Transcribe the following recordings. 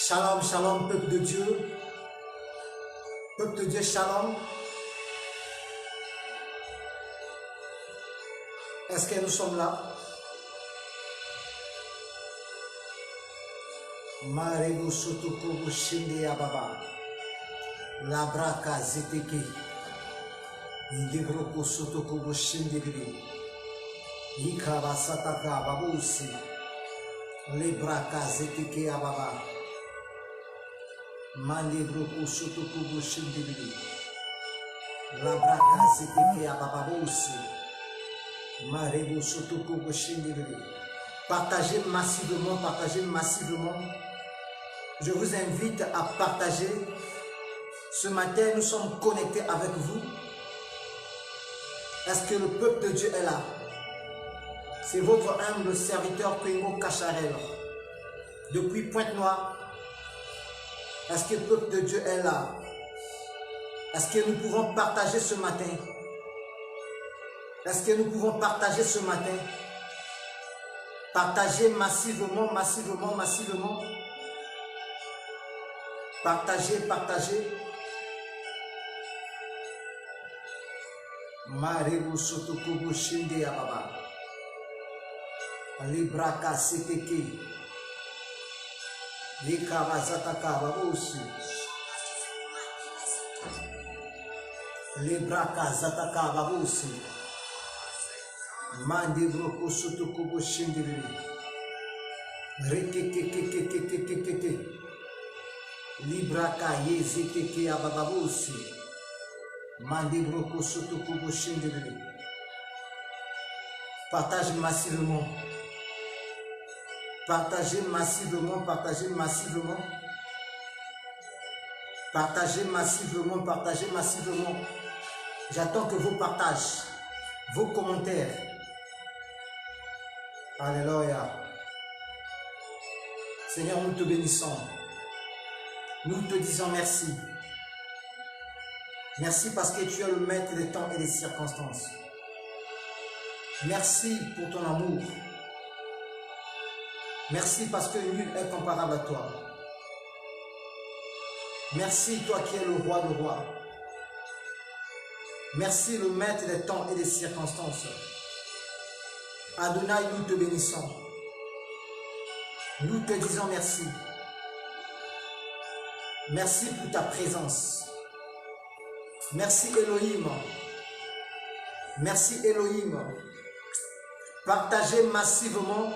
Shalom, shalom, peuple de Dieu. Peuple de Dieu, shalom. Est-ce que nous sommes là? Marebo Sotokobo Shinde Ababa. Labraka Zeteke. Idebroko Sotokobo Shinde Bibi. Yikaba Sataka Babusi. Lebraka Zeteke Ababa. Mandebroko Sotokobo Shinde Bibi. Labraka Zeteke Ababa Busi. Marebo Sotokobo Shinde Bibi. Partagez massivement, partagez massivement. Je vous invite à partager. Ce matin, nous sommes connectés avec vous. Est-ce que le peuple de Dieu est là? C'est votre humble serviteur Kwengo Kacharel. Depuis Pointe-Noire. Est-ce que le peuple de Dieu est là? Est-ce que nous pouvons partager ce matin? Est-ce que nous pouvons partager ce matin? Partagez massivement, massivement, massivement. Partagez, partagez. Marebo Sotokobo Shinde Ababa. Libraka Seteke. Likaba Zataka Babusi. Libraka Zataka Babusi. Mandebroko Sotokobo Shinde Rekekekekekekekekeke. Libraka Yezekeke Abababusi. Mandebroko Sotokobo Shinde. Partage massivement. Partagez massivement, partagez massivement. Partagez massivement, partagez massivement. J'attends que vos partages, vos commentaires. Alléluia. Seigneur, nous te bénissons. Nous te disons merci. Merci parce que tu es le maître des temps et des circonstances. Merci pour ton amour. Merci parce que nul est comparable à toi. Merci toi qui es le roi de rois. Merci le maître des temps et des circonstances. Adonai, nous te bénissons. Nous te disons merci. Merci pour ta présence. Merci Elohim. Merci Elohim. Partagez massivement.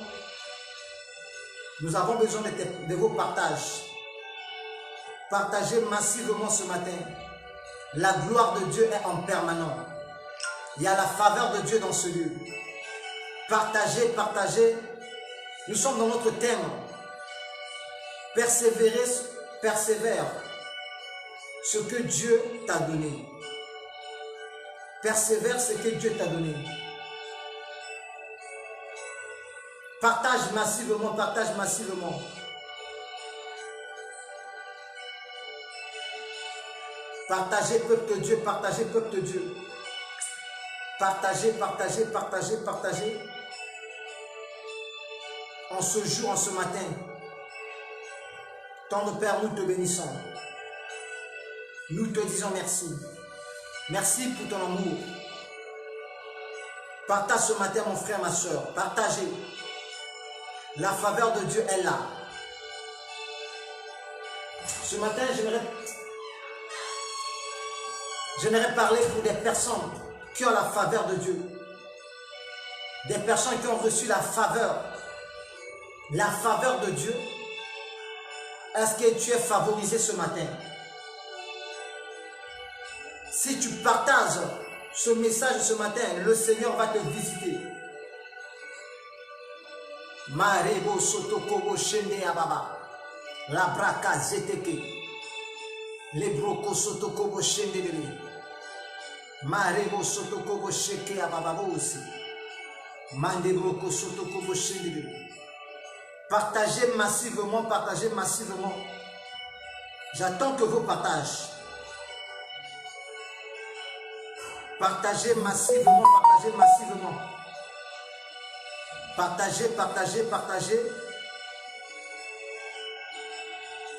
Nous avons besoin de vos partages. Partagez massivement ce matin. La gloire de Dieu est en permanent. Il y a la faveur de Dieu dans ce lieu. Partagez, partagez. Nous sommes dans notre thème. Persévérer, persévère ce que Dieu t'a donné. Persévère ce que Dieu t'a donné. Partage massivement, partage massivement. Partagez, peuple de Dieu, partagez, peuple de Dieu. Partagez, partagez, partagez, partagez. En ce jour, en ce matin, Tendre Père, nous te bénissons. Nous te disons merci. Merci pour ton amour. Partage ce matin, mon frère, ma soeur. Partagez. La faveur de Dieu est là. Ce matin, j'aimerais parler pour des personnes qui ont la faveur de Dieu. Des personnes qui ont reçu la faveur. La faveur de Dieu. Est-ce que tu es favorisé ce matin? Si tu partages ce message ce matin, le Seigneur va te visiter. Marebo Sotokobo Shende Ababa. Labraka Zeteke. Lebroko Sotokobo Shende. Marebo Sotokobo Sheke Ababa aussi. Mandebroko Sotokobo Shende. Partagez massivement, partagez massivement. J'attends que vos partages. Partagez massivement, partagez massivement. Partagez, partagez, partagez.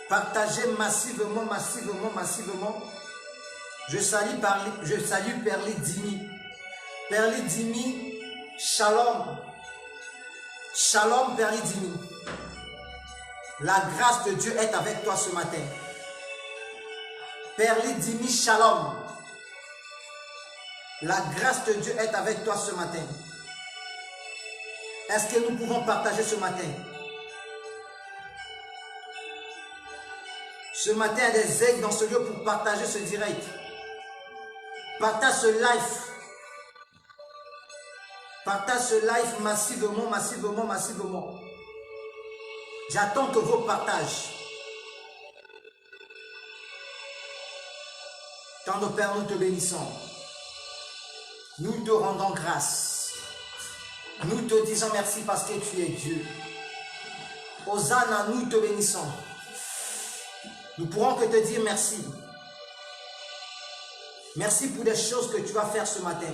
Partagez massivement, massivement, massivement. Je salue Père Lidimi. Père Lidimi, shalom. Shalom Père Lidimi. La grâce de Dieu est avec toi ce matin. Père Lidimi, shalom. La grâce de Dieu est avec toi ce matin. Est-ce que nous pouvons partager ce matin? Ce matin, il y a des aigles dans ce lieu pour partager ce direct. Partage ce live. Partage ce live massivement, massivement, massivement. J'attends que vos partages. Tendre Père, nous te bénissons. Nous te rendons grâce. Nous te disons merci parce que tu es Dieu. Hosanna, nous te bénissons. Nous pourrons que te dire merci. Merci pour les choses que tu vas faire ce matin.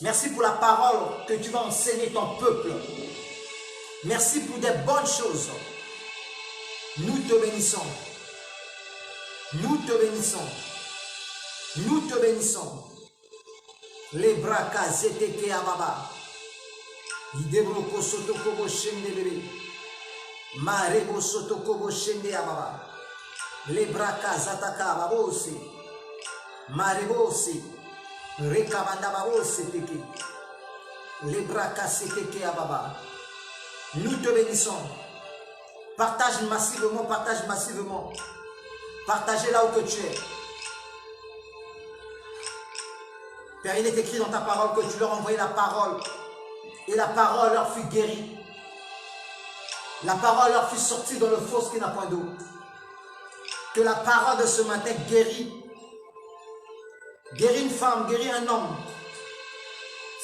Merci pour la parole que tu vas enseigner ton peuple. Merci pour des bonnes choses. Nous te bénissons. Nous te bénissons. Nous te bénissons. Les brakas zeteke ababa. Idebroko sotokobo shende bebe. Marebo sotokobo shende ababa. Les brakas ataka babosi. Marebosi. Rekabanda babosi teke. Les brakas zeteke ababa. Nous te bénissons. Partage massivement, partage massivement. Partagez là où que tu es. Père, il est écrit dans ta parole que tu leur envoyais la parole. Et la parole leur fut guérie. La parole leur fut sortie dans le fosse qui n'a point d'eau. Que la parole de ce matin guérit. Guérit une femme, guérit un homme.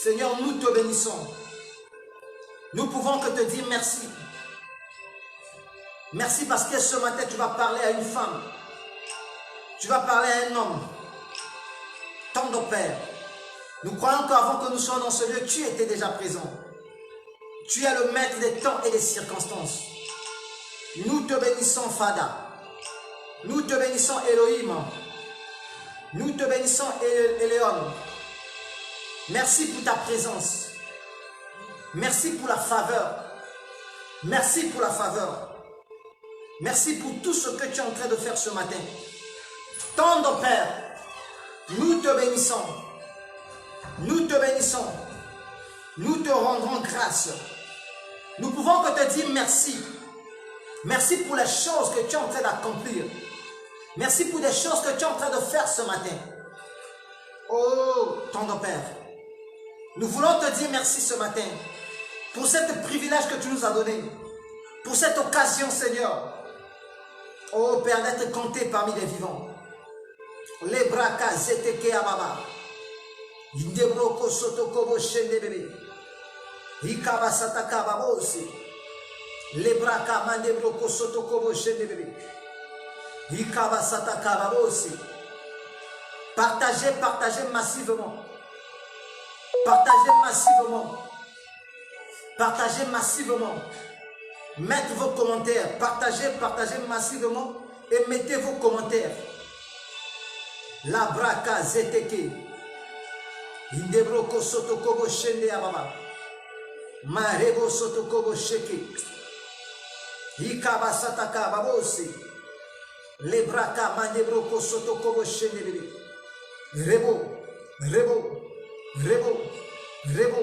Seigneur, nous te bénissons. Nous pouvons que te dire merci. Merci parce que ce matin, tu vas parler à une femme. Tu vas parler à un homme. Tendre Père. Nous croyons qu'avant que nous soyons dans ce lieu, tu étais déjà présent. Tu es le maître des temps et des circonstances. Nous te bénissons, Fada. Nous te bénissons, Elohim. Nous te bénissons, Eléon. Merci pour ta présence. Merci pour la faveur. Merci pour la faveur. Merci pour tout ce que tu es en train de faire ce matin. Tendre Père, nous te bénissons. Nous te bénissons. Nous te rendrons grâce. Nous pouvons que te dire merci. Merci pour les choses que tu es en train d'accomplir. Merci pour les choses que tu es en train de faire ce matin. Oh, tendre Père, nous voulons te dire merci ce matin pour ce privilège que tu nous as donné. Pour cette occasion, Seigneur. Oh Père, d'être compté parmi les vivants. Les brakas zeteke ababa. Indebroko sotokobo shende bebe. Ikaba sataka babosi. Les brakas mandebroko sotokobo shende bebe. Ikaba sataka babosi. Partagez, partagez massivement. Partagez massivement. Partagez massivement. Mettez vos commentaires. Partagez, partagez massivement et mettez vos commentaires. La braka zeteke. Indebroko sotokobo shende ababa. Marebo sotokobo sheke. Ikaba sataka babosi. Le braka mandebroko sotokobo shende bebe. Rebo, rebo, rebo, rebo.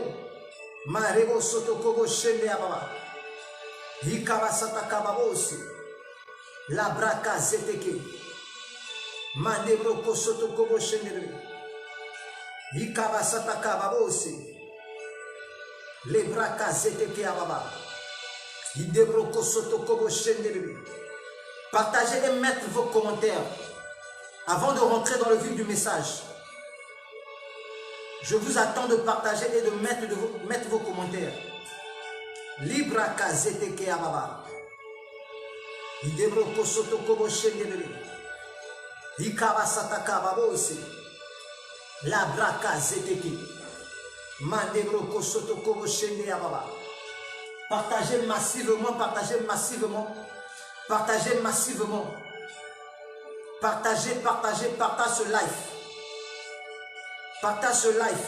Marebo sotokobo shende ababa. Ikaba sataka babosi. La braka zeteke. Mandebroko sotokobo shende bebe. Ikaba sataka babosi. Le braka zeteke ababa. Idebroko sotokobo shende bebe. Partagez et mettez vos commentaires avant de rentrer dans le vif du message. Je vous attends de partager et de mettre vos commentaires. Libraka zeteke ababa. Idebroko sotokobo shende bebe. Ikaba sataka babosi. La braka zeteke. Mandebroko sotokobo shende ababa. Partagez massivement, partagez massivement. Partagez massivement. Partagez, partagez, partage ce live. Partage ce live.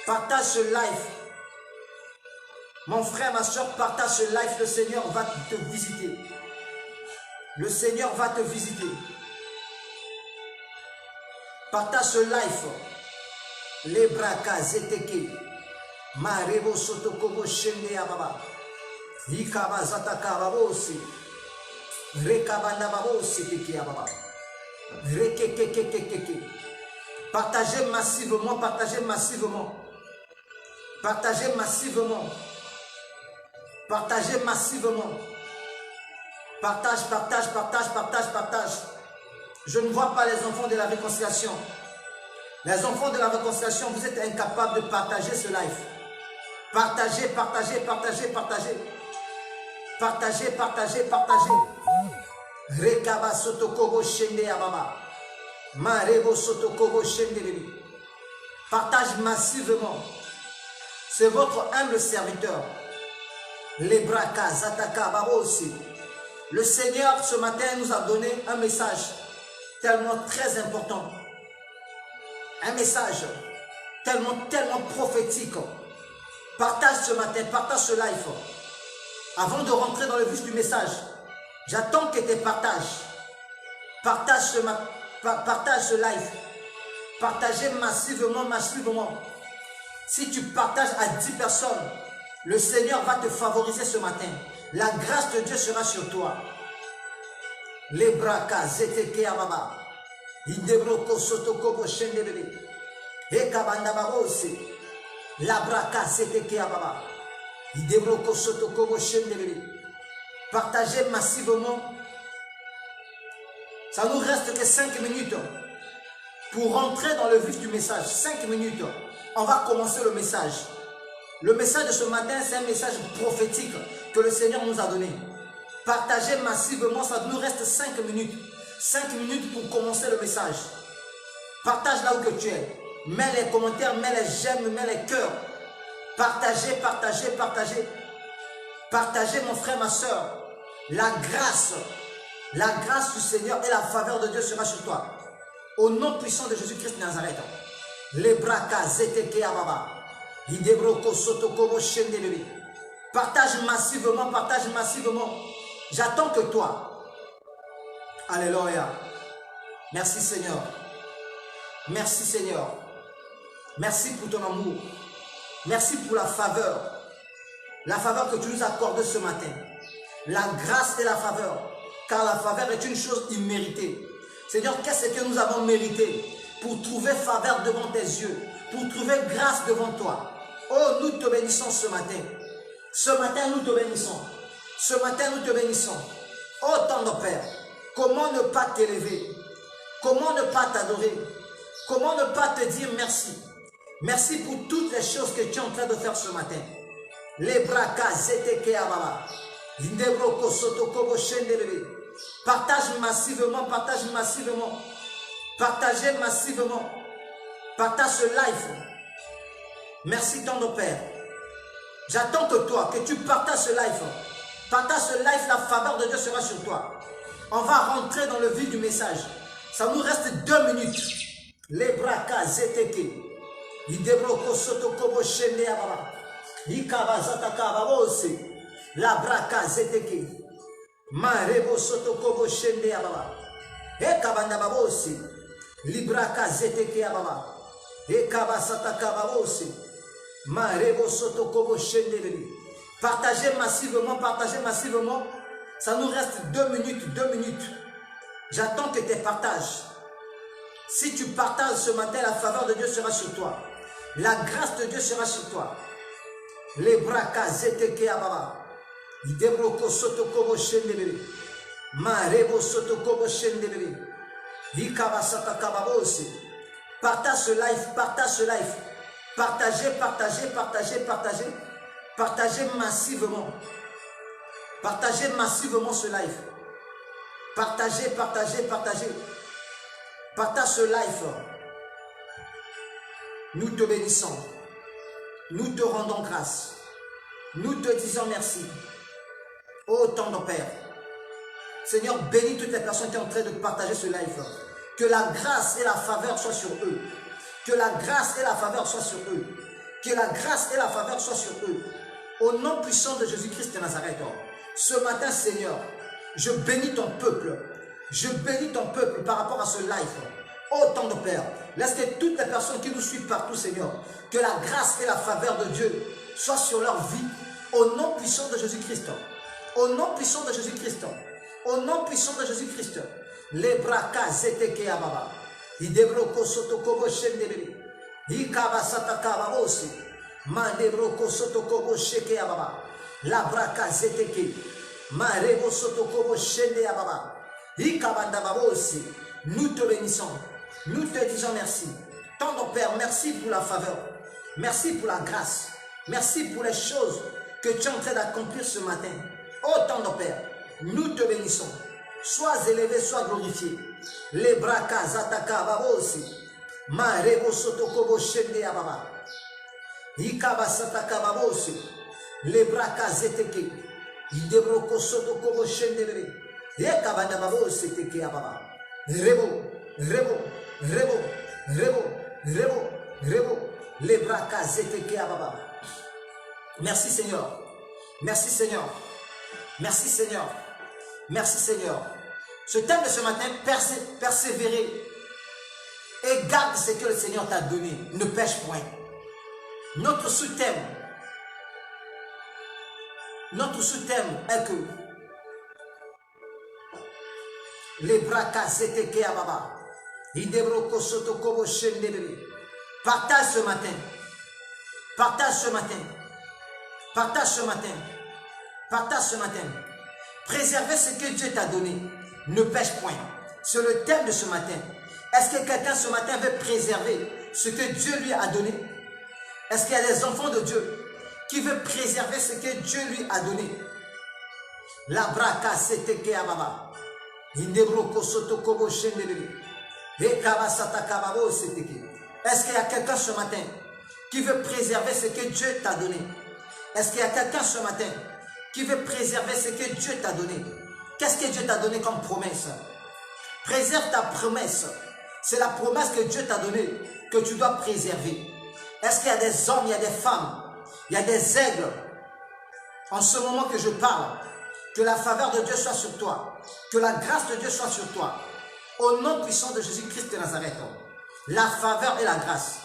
Partage ce live. Mon frère, ma soeur, partage ce live. Le Seigneur va te visiter. Le Seigneur va te visiter. Partage ce live. Les braka zeteke. Marebo sotokobo shende ababa. Ikaba zataka babosi. Rekabanda babosi teke ababa. Rekekekekekeke. Partagez massivement, partagez massivement. Partagez massivement. Partagez massivement. Partage, partage, partage, partage, partage. Je ne vois pas les enfants de la réconciliation. Les enfants de la réconciliation, vous êtes incapables de partager ce live. Partagez, partagez, partagez, partagez. Partagez, partagez, partagez. Rekaba sotokobo shende ababa. Marebo sotokobo shende bebi. Partage massivement. C'est votre humble serviteur. Les braka zataka babo aussi. Le Seigneur ce matin nous a donné un message tellement très important. Un message tellement prophétique. Partage ce matin, partage ce live. Avant de rentrer dans le vif du message, j'attends que tu partages. Partage ce live. Partagez massivement, massivement. Si tu partages à 10 personnes, le Seigneur va te favoriser ce matin. La grâce de Dieu sera sur toi. Les braka zeteke ababa. Idebroko sotokobo shendebebe. Ekabanda babose. La braka zeteke ababa. Idebroko sotokobo shendebebe. Partagez massivement. Ça nous reste que 5 minutes pour rentrer dans le vif du message. 5 minutes. On va commencer le message. Le message de ce matin, c'est un message prophétique que le Seigneur nous a donné. Partagez massivement, ça nous reste 5 minutes. 5 minutes pour commencer le message. Partage là où que tu es. Mets les commentaires, mets les j'aime, mets les cœurs. Partagez, partagez, partagez. Partagez mon frère, ma soeur. La grâce du Seigneur et la faveur de Dieu sera sur toi. Au nom puissant de Jésus-Christ de Nazareth. Les braka zeteke ababa. Idebroko sotokobo shendebebe. Partage massivement, partage massivement. J'attends que toi. Alléluia. Merci Seigneur. Merci Seigneur. Merci pour ton amour. Merci pour la faveur. La faveur que tu nous accordes ce matin. La grâce et la faveur. Car la faveur est une chose imméritée. Seigneur, qu'est-ce que nous avons mérité pour trouver faveur devant tes yeux, pour trouver grâce devant toi. Oh, nous te bénissons ce matin. Ce matin, nous te bénissons. Ce matin, nous te bénissons. Oh, tendre Père, comment ne pas t'élever? Comment ne pas t'adorer? Comment ne pas te dire merci? Merci pour toutes les choses que tu es en train de faire ce matin. Les braka zeteke ababa. Indebroko sotokobo shendebebe. Partage massivement, partage massivement. Partagez massivement. Partage ce live. Merci tendre Père. J'attends que toi, que tu partages ce live. Partage ce live, la faveur de Dieu sera sur toi. On va rentrer dans le vif du message. Ça nous reste 2 minutes. Les braka zeteke. Idebroko sotokobo shende ababa. Ikaba zataka babose. La braka zeteke. Marebo sotokobo shende ababa. Ekabanda babose. Libraka zeteke ababa. Ekaba sataka babose. Marebo sotokobo shende bebe. Partagez massivement, partagez massivement. Ça nous reste 2 minutes, 2 minutes. J'attends que tu partages. Si tu partages ce matin, la faveur de Dieu sera sur toi. La grâce de Dieu sera sur toi. Les braka zeteke ababa. Idebroko sotokobo shende bebe. Marebo sotokobo shende bebe. Vikaba sataka babose. Partage ce live, partage ce live. Partagez, partagez, partagez, partagez. Partagez massivement. Partagez massivement ce live. Partagez, partagez, partagez. Partage ce live. Nous te bénissons. Nous te rendons grâce. Nous te disons merci. Oh, tendre Père. Seigneur, bénis toutes les personnes qui sont en train de partager ce live. Que la grâce et la faveur soient sur eux. Que la grâce et la faveur soient sur eux. Que la grâce et la faveur soient sur eux. Au nom puissant de Jésus-Christ de Nazareth. Ce matin, Seigneur, je bénis ton peuple. Je bénis ton peuple par rapport à ce live. Oh, tendre Père, laisse que toutes les personnes qui nous suivent partout, Seigneur, que la grâce et la faveur de Dieu soient sur leur vie. Au nom puissant de Jésus-Christ. Au nom puissant de Jésus-Christ. Au nom puissant de Jésus-Christ. Les braka zeteke ababa. Idebroko sotokobo shendebele. Ikaba satakaba osi. Mandebroko sotokobo sheke ababa. La braka zeteke. Marebo sotokobo shende ababa. Ikabanda babosi. Nous te bénissons. Nous te disons merci. Tendre Père, merci pour la faveur. Merci pour la grâce. Merci pour les choses que tu es en train d'accomplir ce matin. Oh, tendre Père, nous te bénissons. Sois élevé, sois glorifié. Les braka zataka babosi. Marebo sotokobo shende ababa. Ikaba sataka babosi. Les braka zeteke. Idebroko sotokobo shende bebe. Ekabanda babosi teke ababa. Rebo, rebo, rebo, rebo, rebo, rebo. Les braka zeteke ababa. Merci Seigneur. Merci Seigneur. Merci Seigneur. Merci Seigneur. Ce thème de ce matin, persévérer et garde ce que le Seigneur t'a donné. Ne pêche point. Notre sous-thème est que les braka zeteke ababa. Idebroko sotokobo shendebele. Partage ce matin. Partage ce matin. Partage ce matin. Partage ce matin. Préserver ce que Dieu t'a donné. Ne pêche point. C'est le thème de ce matin. Est-ce que quelqu'un ce matin veut préserver ce que Dieu lui a donné? Est-ce qu'il y a des enfants de Dieu qui veulent préserver ce que Dieu lui a donné? La braka seteke ababa. Indebroko sotokobo shendebele. Ekaba satakababo seteke. Est-ce qu'il y a quelqu'un ce matin qui veut préserver ce que Dieu t'a donné? Est-ce qu'il y a quelqu'un ce matin qui veut préserver ce que Dieu t'a donné? Qu'est-ce que Dieu t'a donné comme promesse? Préserve ta promesse. C'est la promesse que Dieu t'a donnée que tu dois préserver. Est-ce qu'il y a des hommes, il y a des femmes, il y a des aigles en ce moment que je parle? Que la faveur de Dieu soit sur toi. Que la grâce de Dieu soit sur toi. Au nom puissant de Jésus-Christ de Nazareth. La faveur et la grâce.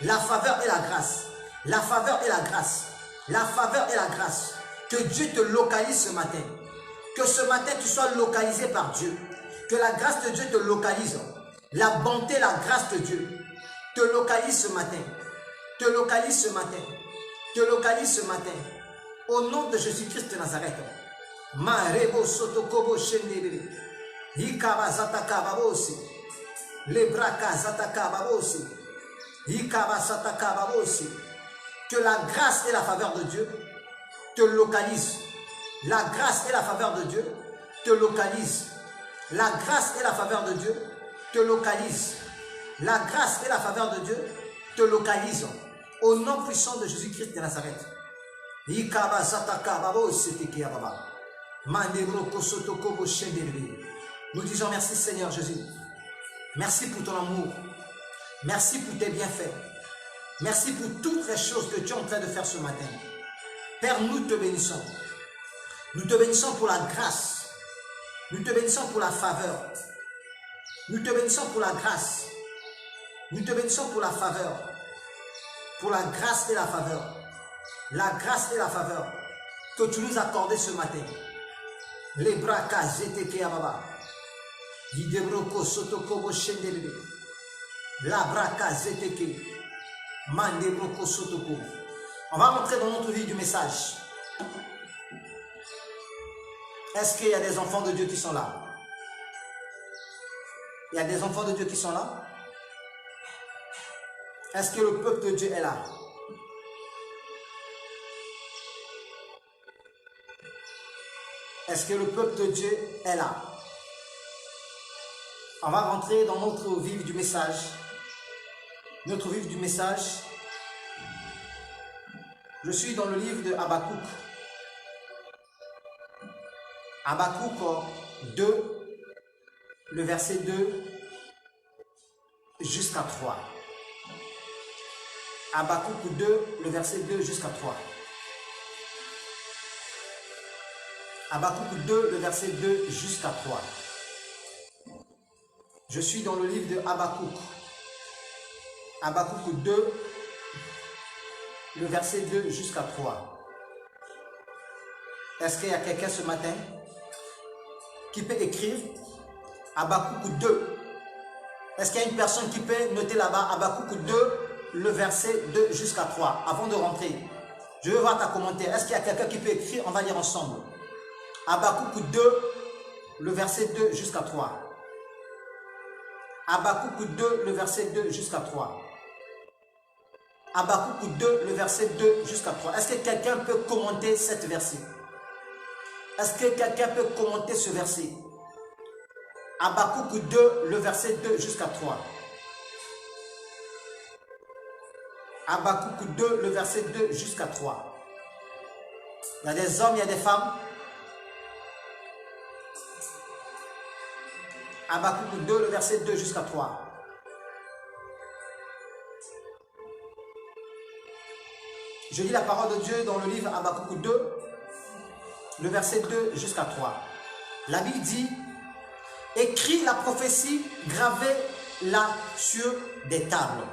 La faveur et la grâce. La faveur et la grâce. La faveur et la grâce. Que Dieu te localise ce matin. Que ce matin tu sois localisé par Dieu. Que la grâce de Dieu te localise. La bonté, la grâce de Dieu te localise ce matin. Te localise ce matin. Te localise ce matin. Au nom de Jésus-Christ de Nazareth. Marebo sotokobo shendebele. Ikaba zataka babosi. Les braka zataka babosi. Ikaba sataka babosi. Que la grâce et la faveur de Dieu te localisent. La grâce et la faveur de Dieu te localisent. La grâce et la faveur de Dieu te localisent. La grâce et la faveur de Dieu te localisent. Au nom puissant de Jésus-Christ de Nazareth. Ikaba zataka babosi teki ababa. Mandebroko sotokobo shendebele. Nous disons merci Seigneur Jésus. Merci pour ton amour. Merci pour tes bienfaits. Merci pour toutes les choses que tu es en train de faire ce matin. Père, nous te bénissons. Nous te bénissons pour la grâce. Nous te bénissons pour la faveur. Nous te bénissons pour la grâce. Nous te bénissons pour la faveur. Pour la grâce et la faveur. La grâce et la faveur que tu nous as accordées ce matin. Les braka zeteke ababa. Idebroko sotokobo shendebele. La braka zeteke. Mandebroko sotoko. On va rentrer dans notre vie du message. Est-ce qu'il y a des enfants de Dieu qui sont là? Il y a des enfants de Dieu qui sont là? Est-ce que le peuple de Dieu est là? Est-ce que le peuple de Dieu est là? On va rentrer dans notre vif du message. Notre vif du message. Je suis dans le livre de Habakkuk. Habakkuk 2, le verset 2 jusqu'à 3. Habakkuk 2, le verset 2 jusqu'à 3. Habakkuk 2, le verset 2 jusqu'à 3. Je suis dans le livre de Habakkuk. Habakkuk 2, le verset 2 jusqu'à 3. Est-ce qu'il y a quelqu'un ce matin qui peut écrire Habakkuk 2? Est-ce qu'il y a une personne qui peut noter là-bas Habakkuk 2, le verset 2 jusqu'à 3, avant de rentrer? Je veux voir ta commentaire. Est-ce qu'il y a quelqu'un qui peut écrire? On va lire ensemble. Habakkuk 2, le verset 2 jusqu'à 3. Habakkuk 2, le verset 2 jusqu'à 3. Habakkuk 2, le verset 2 jusqu'à 3. Est-ce que quelqu'un peut commenter cette verset? Est-ce que quelqu'un peut commenter ce verset? Habakkuk 2, le verset 2 jusqu'à 3. Habakkuk 2, le verset 2 jusqu'à 3. Il y a des hommes, il y a des femmes. Habakkuk 2, le verset 2 jusqu'à 3. Je lis la parole de Dieu dans le livre Habakkuk 2, le verset 2 jusqu'à 3. La Bible dit: écris la prophétie, gravez-la sur des tables,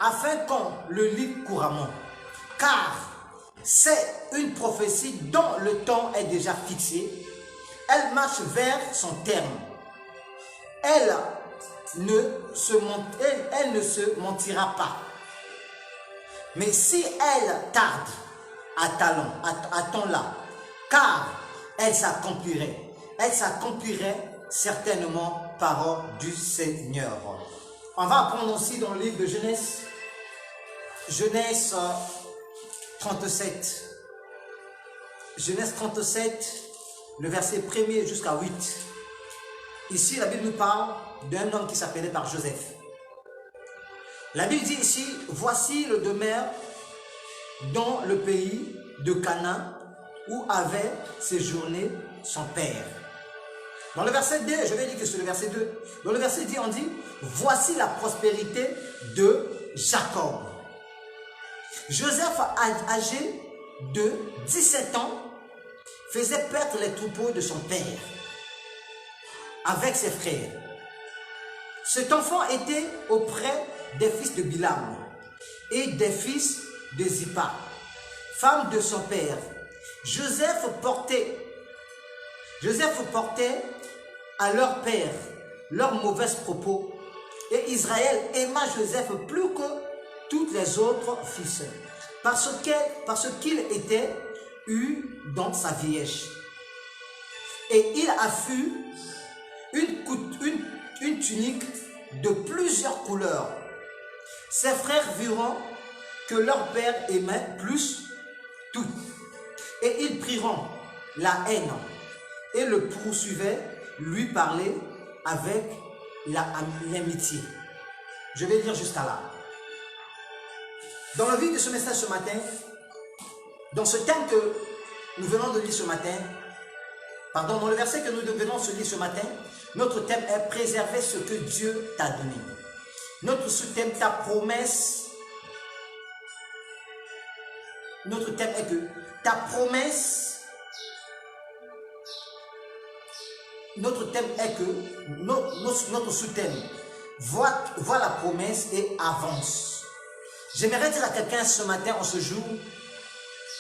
afin qu'on le lit couramment. Car c'est une prophétie dont le temps est déjà fixé. Elle marche vers son terme. Elle ne se mentira pas. Mais si elle tarde, attends-la, car elle s'accomplirait. Elle s'accomplirait certainement, parole du Seigneur. On va apprendre aussi dans le livre de Genèse, Genèse 37. Genèse 37, le verset 1er jusqu'à 8. Ici, la Bible nous parle d'un homme qui s'appelait par Joseph. La Bible dit ici: voici le demeure dans le pays de Canaan où avait séjourné son père. Dans le verset 2, je vais dire que c'est le verset 2. Dans le verset 10, on dit: voici la prospérité de Jacob. Joseph, âgé de 17 ans, faisait perdre les troupeaux de son père avec ses frères. Cet enfant était auprès des fils de Bilam et des fils de Zippa, femme de son père. Joseph portait à leur père leurs mauvais propos, et Israël aima Joseph plus que tous les autres fils, parce qu'il était eu dans sa vieillesse. Et il a fut une tunique de plusieurs couleurs. Ses frères viront que leur père aimait plus tout, et ils priront la haine et le poursuivaient, lui parler avec l'amitié. Je vais lire jusqu'à là. Dans le vif de ce message ce matin, dans ce thème que nous venons de lire ce matin, dans le verset que nous venons de lire ce matin, notre thème est: préserver ce que Dieu t'a donné. Notre sous-thème, ta promesse. Notre thème est que ta promesse. Notre thème est que notre sous-thème, vois la promesse et avance. J'aimerais dire à quelqu'un ce matin, en ce jour: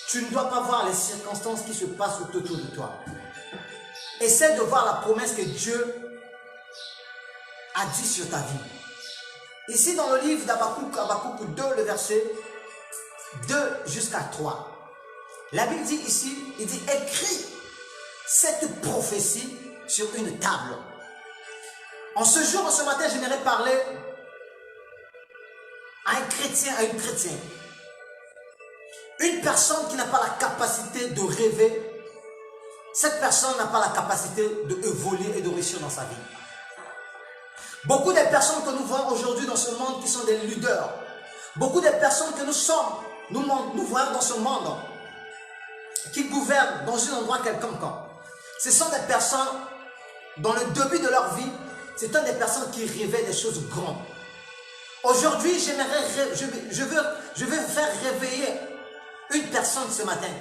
tu ne dois pas voir les circonstances qui se passent autour de toi. Essaie de voir la promesse que Dieu a dit sur ta vie. Ici dans le livre d'Habakkuk, Habakkuk 2, le verset 2 jusqu'à 3. La Bible dit ici, il dit: écris cette prophétie sur une table. En ce jour, en ce matin, j'aimerais parler à un chrétien, à une chrétienne. Une personne qui n'a pas la capacité de rêver. Cette personne n'a pas la capacité d'évoluer et de réussir dans sa vie. Beaucoup de personnes que nous voyons aujourd'hui dans ce monde qui sont des leaders, beaucoup de personnes que nous voyons dans ce monde qui gouvernent dans un endroit quelconque, Ce sont des personnes, dans le début de leur vie, ce sont des personnes qui rêvaient des choses grandes. Aujourd'hui, je veux faire réveiller une personne ce matin.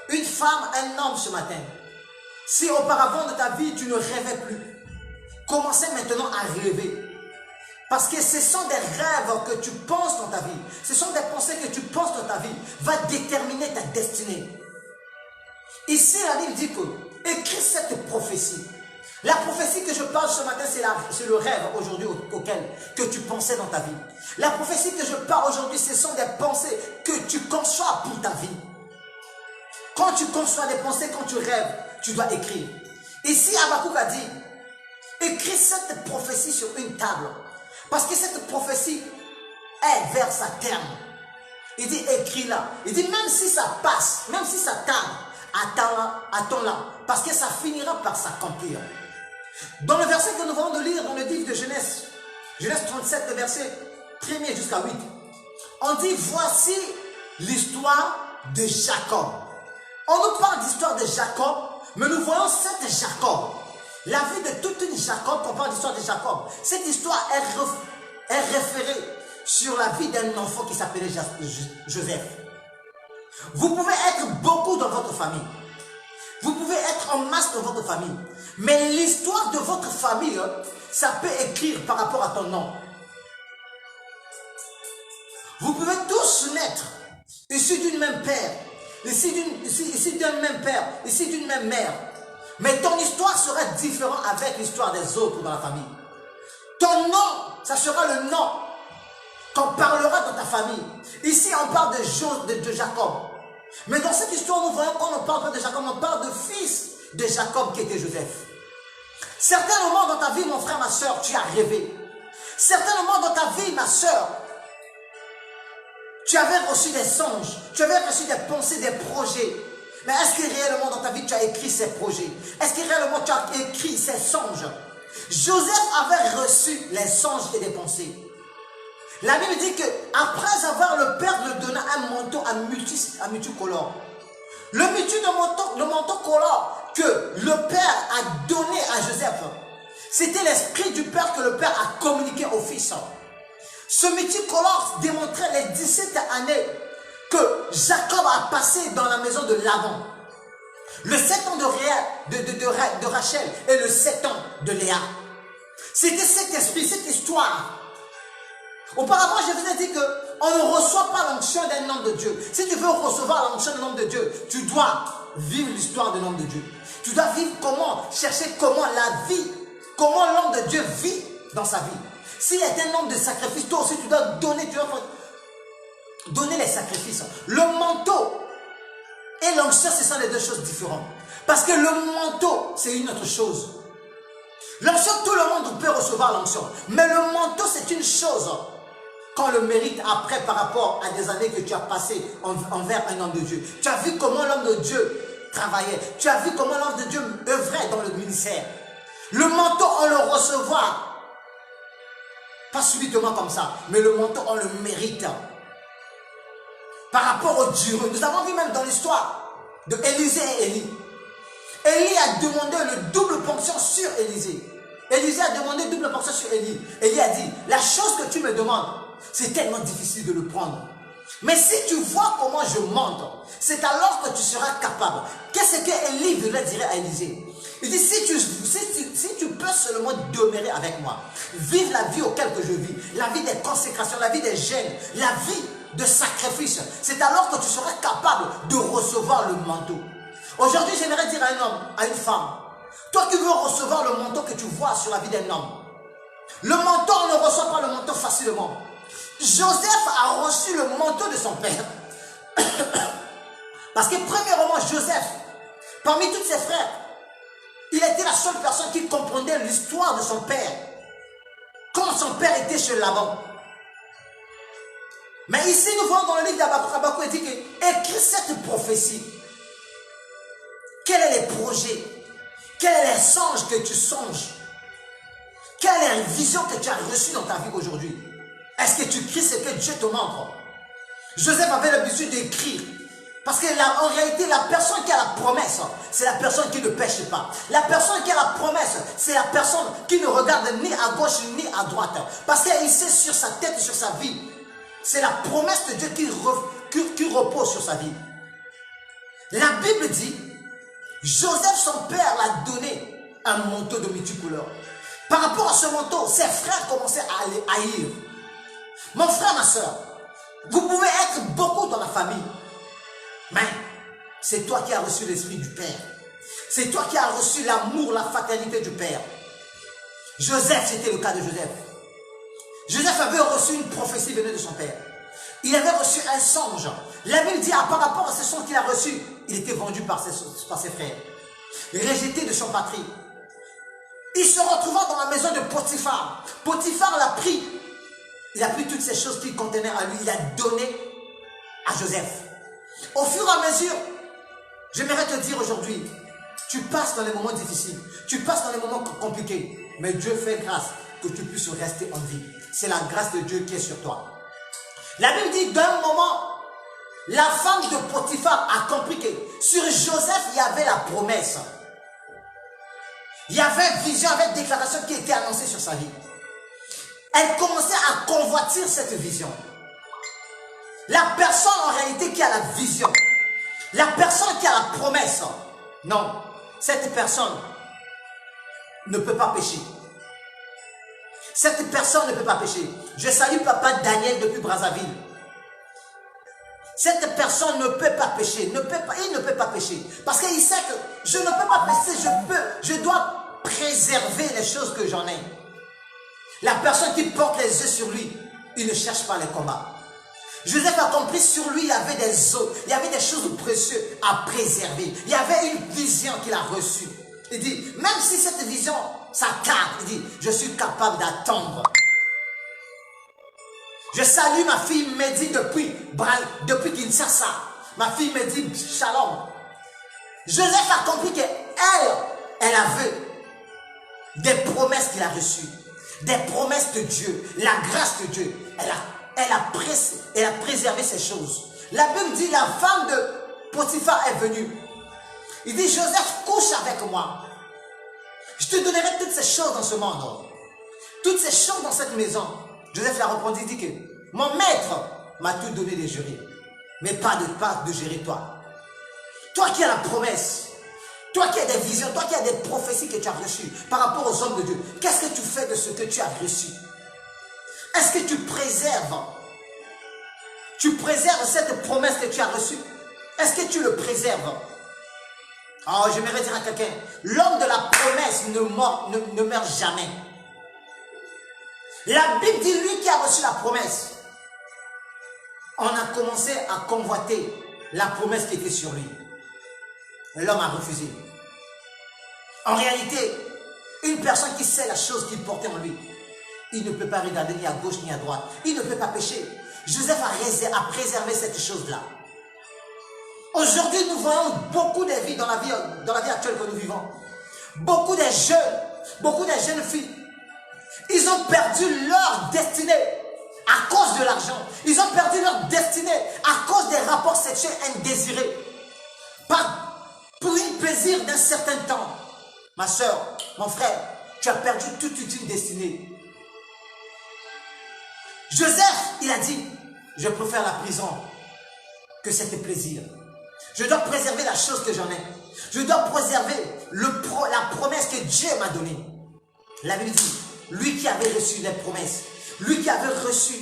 Une femme, un homme ce matin. Si auparavant de ta vie, tu ne rêvais plus, commencez maintenant à rêver. Parce que ce sont des rêves que tu penses dans ta vie. Ce sont des pensées que tu penses dans ta vie. Va déterminer ta destinée. Ici, la Bible dit que, écris cette prophétie. La prophétie que je parle ce matin, c'est le rêve aujourd'hui auquel que tu pensais dans ta vie. La prophétie que je parle aujourd'hui, ce sont des pensées que tu conçois pour ta vie. Quand tu conçois des pensées, quand tu rêves, tu dois écrire. Ici, Habakkuk a dit, écris cette prophétie sur une table. Parce que cette prophétie est vers sa terme. Il dit, écris-la. Il dit, même si ça passe, même si ça tarde, attends-la. Parce que ça finira par s'accomplir. Dans le verset que nous venons de lire dans le livre de Genèse, Genèse 37, le verset 1er jusqu'à 8, on dit, voici l'histoire de Jacob. On nous parle d'histoire de Jacob, mais nous voyons cette Jacob. La vie de toute une Jacob, on parle d'histoire de Jacob. Cette histoire est référée sur la vie d'un enfant qui s'appelait Joseph. Vous pouvez être beaucoup dans votre famille. Vous pouvez être en masse dans votre famille. Mais l'histoire de votre famille, ça peut écrire par rapport à ton nom. Vous pouvez tous naître issus d'une même père, ici d'un même père, ici d'une même mère. Mais ton histoire sera différente avec l'histoire des autres dans la famille. Ton nom, ça sera le nom qu'on parlera dans ta famille. Ici, on parle de Jacob. Mais dans cette histoire, nous voyons qu'on ne parle pas de Jacob, on parle de fils de Jacob qui était Joseph. Certains moments dans ta vie, mon frère, ma soeur, tu as rêvé. Certains moments dans ta vie, ma soeur, tu avais reçu des songes, tu avais reçu des pensées, des projets. Mais est-ce que réellement dans ta vie, tu as écrit ces projets? Est-ce que réellement tu as écrit ces songes? Joseph avait reçu les songes et des pensées. La Bible dit qu'après avoir le père lui donna un manteau à multicolore. Le manteau colore que le père a donné à Joseph, c'était l'esprit du père que le père a communiqué au fils. Ce multicolore démontrait les 17 années que Jacob a passé dans la maison de Laban. Le 7 ans de Rachel et le 7 ans de Léa. C'était cet esprit, cette histoire. Auparavant, je vous ai dit qu'on ne reçoit pas l'onction d'un homme de Dieu. Si tu veux recevoir l'onction d'un homme de Dieu, tu dois vivre l'histoire d'un homme de Dieu. Tu dois vivre chercher comment la vie, comment l'homme de Dieu vit dans sa vie. S'il est un homme de sacrifice, toi aussi tu dois donner les sacrifices. Le manteau et l'onction, ce sont les deux choses différentes. Parce que le manteau, c'est une autre chose. L'onction, tout le monde peut recevoir l'onction. Mais le manteau, c'est une chose qu'on le mérite après par rapport à des années que tu as passées envers un homme de Dieu. Tu as vu comment l'homme de Dieu travaillait. Tu as vu comment l'homme de Dieu œuvrait dans le ministère. Le manteau, on le reçoit. Pas subitement comme ça. Mais le manteau, on le mérite. Par rapport au Dieu. Nous avons vu même dans l'histoire de Élisée et Élie. Élie a demandé le double ponction sur Élisée. Élisée a demandé double ponction sur Élie. Élie a dit, la chose que tu me demandes, c'est tellement difficile de le prendre. Mais si tu vois comment je monte, c'est alors que tu seras capable. Qu'est-ce que Élie voulait dire à Élisée? Il dit, si tu peux seulement demeurer avec moi, vivre la vie auquel que je vis, la vie des consécrations, la vie des jeûnes, la vie de sacrifice, c'est alors que tu seras capable de recevoir le manteau. Aujourd'hui, j'aimerais dire à un homme, à une femme, toi qui veux recevoir le manteau que tu vois sur la vie d'un homme, le manteau, on ne reçoit pas le manteau facilement. Joseph a reçu le manteau de son père. Parce que premièrement, Joseph, parmi tous ses frères, il était la seule personne qui comprenait l'histoire de son père. Quand son père était chez Laban. Mais ici, nous voyons dans le livre d'Habakkuk, il dit que écris cette prophétie. Quels sont les projets? Quels sont les songes que tu songes? Quelle est la vision que tu as reçue dans ta vie aujourd'hui? Est-ce que tu cries ce que Dieu te montre? Joseph avait l'habitude d'écrire. Parce que en réalité, la personne qui a la promesse, c'est la personne qui ne pêche pas. La personne qui a la promesse, c'est la personne qui ne regarde ni à gauche ni à droite. Parce qu'il sait sur sa tête, sur sa vie. C'est la promesse de Dieu qui repose sur sa vie. La Bible dit, Joseph, son père, l'a donné un manteau de multicouleurs. Par rapport à ce manteau, ses frères commençaient à aller haïr. Mon frère, ma soeur, vous pouvez être beaucoup dans la famille. Mais c'est toi qui as reçu l'esprit du Père. C'est toi qui as reçu l'amour, la fraternité du Père. Joseph, c'était le cas de Joseph. Joseph avait reçu une prophétie venue de son père. Il avait reçu un songe. La Bible dit, par rapport à ce songe qu'il a reçu, il était vendu par ses frères. Rejeté de son patrie. Il se retrouva dans la maison de Potiphar. Potiphar l'a pris. Il a pris toutes ces choses qu'il contenait à lui. Il a donné à Joseph. Au fur et à mesure, j'aimerais te dire aujourd'hui, tu passes dans les moments difficiles, tu passes dans les moments compliqués, mais Dieu fait grâce que tu puisses rester en vie. C'est la grâce de Dieu qui est sur toi. La Bible dit d'un moment, la femme de Potiphar a compris que sur Joseph, il y avait la promesse. Il y avait vision, il y avait déclaration qui était annoncée sur sa vie. Elle commençait à convoitir cette vision. La personne en réalité qui a la vision, la personne qui a la promesse, non, cette personne ne peut pas pécher. Cette personne ne peut pas pécher. Je salue papa Daniel depuis Brazzaville. Cette personne ne peut pas pécher, il ne peut pas pécher. Parce qu'il sait que je ne peux pas pécher, je dois préserver les choses que j'en ai. La personne qui porte les yeux sur lui, il ne cherche pas les combats. Joseph a compris sur lui, il y avait des os, il y avait des choses précieuses à préserver. Il y avait une vision qu'il a reçue. Il dit, même si cette vision s'accade, il dit, je suis capable d'attendre. Je salue ma fille Mehdi depuis Kinshasa. Ma fille Mehdi, shalom. Joseph a compris qu'elle avait des promesses qu'il a reçues. Des promesses de Dieu, la grâce de Dieu. Elle a préservé ces choses. La Bible dit, la femme de Potiphar est venue. Il dit, Joseph, couche avec moi. Je te donnerai toutes ces choses dans ce monde. Toutes ces choses dans cette maison. Joseph l'a répondu, il dit que mon maître m'a tout donné de gérer. Mais pas de gérer toi. Toi qui as la promesse. Toi qui as des visions, toi qui as des prophéties que tu as reçues par rapport aux hommes de Dieu. Qu'est-ce que tu fais de ce que tu as reçu? Est-ce que tu préserves? Tu préserves cette promesse que tu as reçue? Est-ce que tu le préserves? Oh, j'aimerais dire à quelqu'un, l'homme de la promesse ne meurt jamais. La Bible dit, lui qui a reçu la promesse, on a commencé à convoiter la promesse qui était sur lui. L'homme a refusé. En réalité, une personne qui sait la chose qu'il portait en lui, il ne peut pas regarder ni à gauche ni à droite. Il ne peut pas pécher. Joseph a préservé cette chose-là. Aujourd'hui, nous voyons beaucoup de vies dans la vie actuelle que nous vivons. Beaucoup de jeunes filles, ils ont perdu leur destinée à cause de l'argent. Ils ont perdu leur destinée à cause des rapports sexuels indésirés. Pour un plaisir d'un certain temps. Ma soeur, mon frère, tu as perdu toute une destinée. Joseph, il a dit, je préfère la prison que cet plaisir. Je dois préserver la chose que j'en ai. Je dois préserver la promesse que Dieu m'a donnée. La Bible dit, lui qui avait reçu les promesses, lui qui avait reçu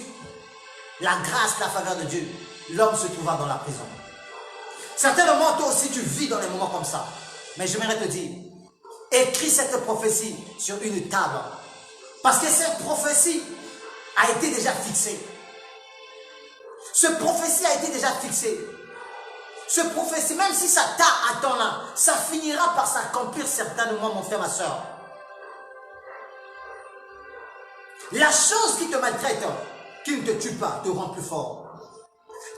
la grâce, la faveur de Dieu, l'homme se trouva dans la prison. Certainement, toi aussi, tu vis dans des moments comme ça. Mais j'aimerais te dire, écris cette prophétie sur une table. Parce que cette prophétie a été déjà fixée. Cette prophétie a été déjà fixée. Cette prophétie, même si ça attend là, ça finira par s'accomplir certainement, mon frère, ma soeur. La chose qui te maltraite, qui ne te tue pas, te rend plus fort.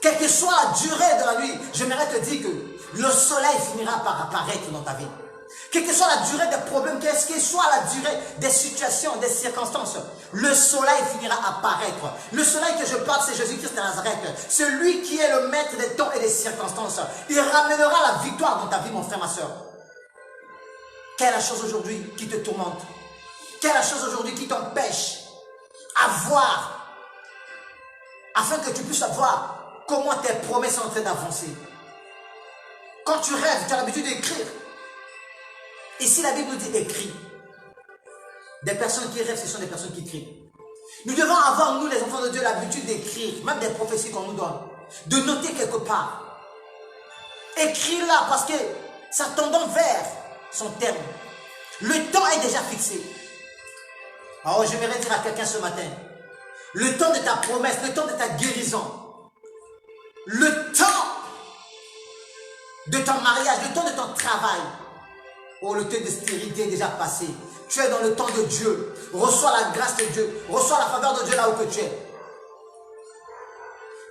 Quelle que soit la durée de la nuit, j'aimerais te dire que le soleil finira par apparaître dans ta vie. Quelle que soit la durée des problèmes, quelle que soit la durée des situations, des circonstances, le soleil finira à apparaître. Le soleil que je parle, c'est Jésus-Christ de Nazareth. Celui qui est le maître des temps et des circonstances. Il ramènera la victoire dans ta vie, mon frère, ma soeur. Quelle est la chose aujourd'hui qui te tourmente? Quelle est la chose aujourd'hui qui t'empêche à voir, afin que tu puisses voir comment tes promesses sont en train d'avancer? Quand tu rêves, tu as l'habitude d'écrire. Ici, la Bible nous dit écrit. Des personnes qui rêvent, ce sont des personnes qui crient. Nous devons avoir, nous les enfants de Dieu, l'habitude d'écrire, même des prophéties qu'on nous donne, de noter quelque part. Écris-la parce que ça tendant vers son terme. Le temps est déjà fixé. Alors, j'aimerais dire à quelqu'un ce matin, le temps de ta promesse, le temps de ta guérison, le temps de ton mariage, le temps de ton travail, oh, le temps de stérilité est déjà passé. Tu es dans le temps de Dieu. Reçois la grâce de Dieu. Reçois la faveur de Dieu là où que tu es.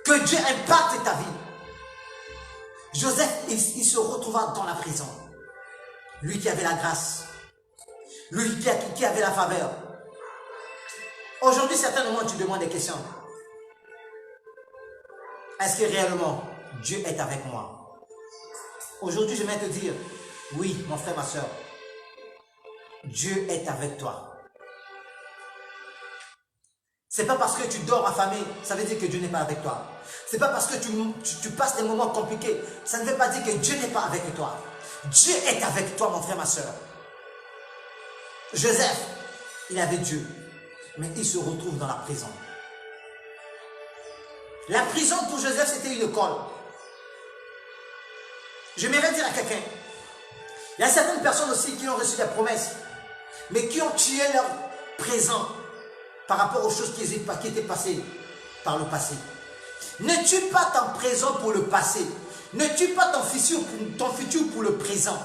Que Dieu impacte ta vie. Joseph, il se retrouva dans la prison. Lui qui avait la grâce. Lui qui avait la faveur. Aujourd'hui, certainement, tu demandes des questions. Est-ce que réellement, Dieu est avec moi? Aujourd'hui, je vais te dire, oui, mon frère, ma soeur, Dieu est avec toi. C'est pas parce que tu dors affamé, ça veut dire que Dieu n'est pas avec toi. C'est pas parce que tu passes des moments compliqués, ça ne veut pas dire que Dieu n'est pas avec toi. Dieu est avec toi, mon frère, ma soeur. Joseph, il avait Dieu, mais il se retrouve dans la prison. La prison pour Joseph, c'était une école. J'aimerais dire à quelqu'un, il y a certaines personnes aussi qui ont reçu des promesses, mais qui ont tué leur présent par rapport aux choses qui étaient passées par le passé. Ne tue pas ton présent pour le passé. Ne tue pas ton futur pour le présent.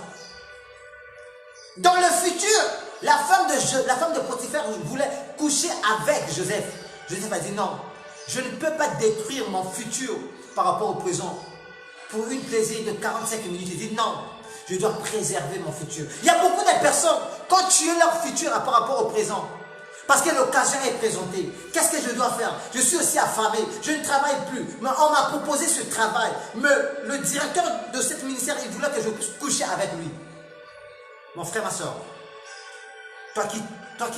Dans le futur, la femme de Potiphar voulait coucher avec Joseph. Joseph a dit non, je ne peux pas détruire mon futur par rapport au présent. Pour une plaisir de 45 minutes, il dit non, je dois préserver mon futur. Il y a beaucoup de personnes qui ont tué leur futur par rapport au présent. Parce que l'occasion est présentée. Qu'est-ce que je dois faire? Je suis aussi affamé, je ne travaille plus. Mais on m'a proposé ce travail. Mais le directeur de cette ministère, il voulait que je puisse coucher avec lui. Mon frère, ma soeur, toi qui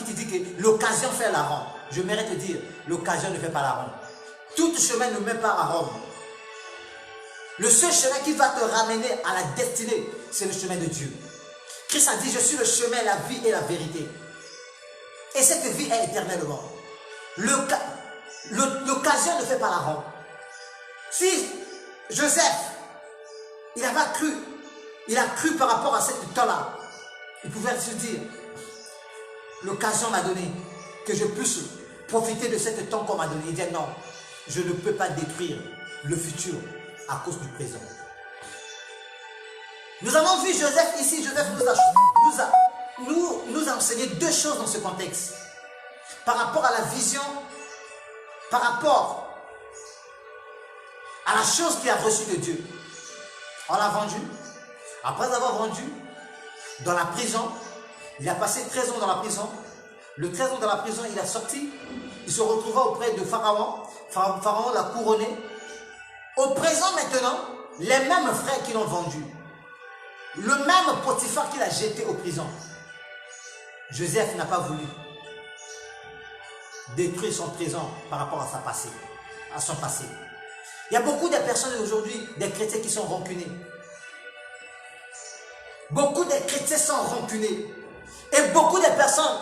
te dis que l'occasion fait la ronde, je mérite te dire, l'occasion ne fait pas la ronde. Tout chemin ne mène pas à Rome. Le seul chemin qui va te ramener à la destinée, c'est le chemin de Dieu. Christ a dit, je suis le chemin, la vie et la vérité. Et cette vie est éternellement. L'occasion ne fait pas la ronde. Si Joseph, il a cru par rapport à cette temps-là, il pouvait se dire, l'occasion m'a donné que je puisse profiter de cette temps qu'on m'a donné. Il dit non, je ne peux pas détruire le futur à cause du présent. Nous avons vu Joseph ici. Joseph nous a enseigné deux choses dans ce contexte. Par rapport à la vision, par rapport à la chose qu'il a reçue de Dieu. On l'a vendu. Après avoir vendu, dans la prison, il a passé 13 ans dans la prison. Le 13 ans dans la prison, il a sorti. Il se retrouva auprès de Pharaon. Pharaon l'a couronné. Au présent maintenant, les mêmes frères qui l'ont vendu. Le même Potiphar qui l'a jeté aux prisons. Joseph n'a pas voulu détruire son présent par rapport à son passé. Il y a beaucoup de personnes aujourd'hui, des chrétiens qui sont rancunés. Beaucoup de chrétiens sont rancunés. Et beaucoup de personnes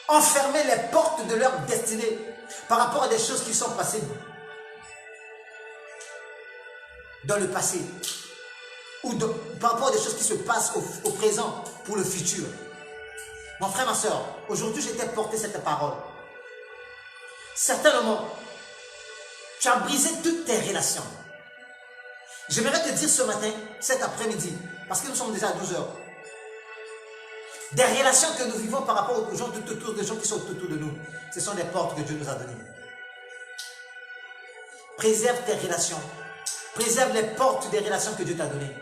ont fermé les portes de leur destinée par rapport à des choses qui sont passées dans le passé. Ou par rapport à des choses qui se passent au présent pour le futur. Mon frère, ma soeur, aujourd'hui je t'ai porté cette parole. Certainement, tu as brisé toutes tes relations. J'aimerais te dire ce matin, cet après-midi, parce que nous sommes déjà à 12 heures, des relations que nous vivons par rapport aux gens tout autour, des gens qui sont tout autour de nous, ce sont des portes que Dieu nous a données. Préserve tes relations. Préserve les portes des relations que Dieu t'a données.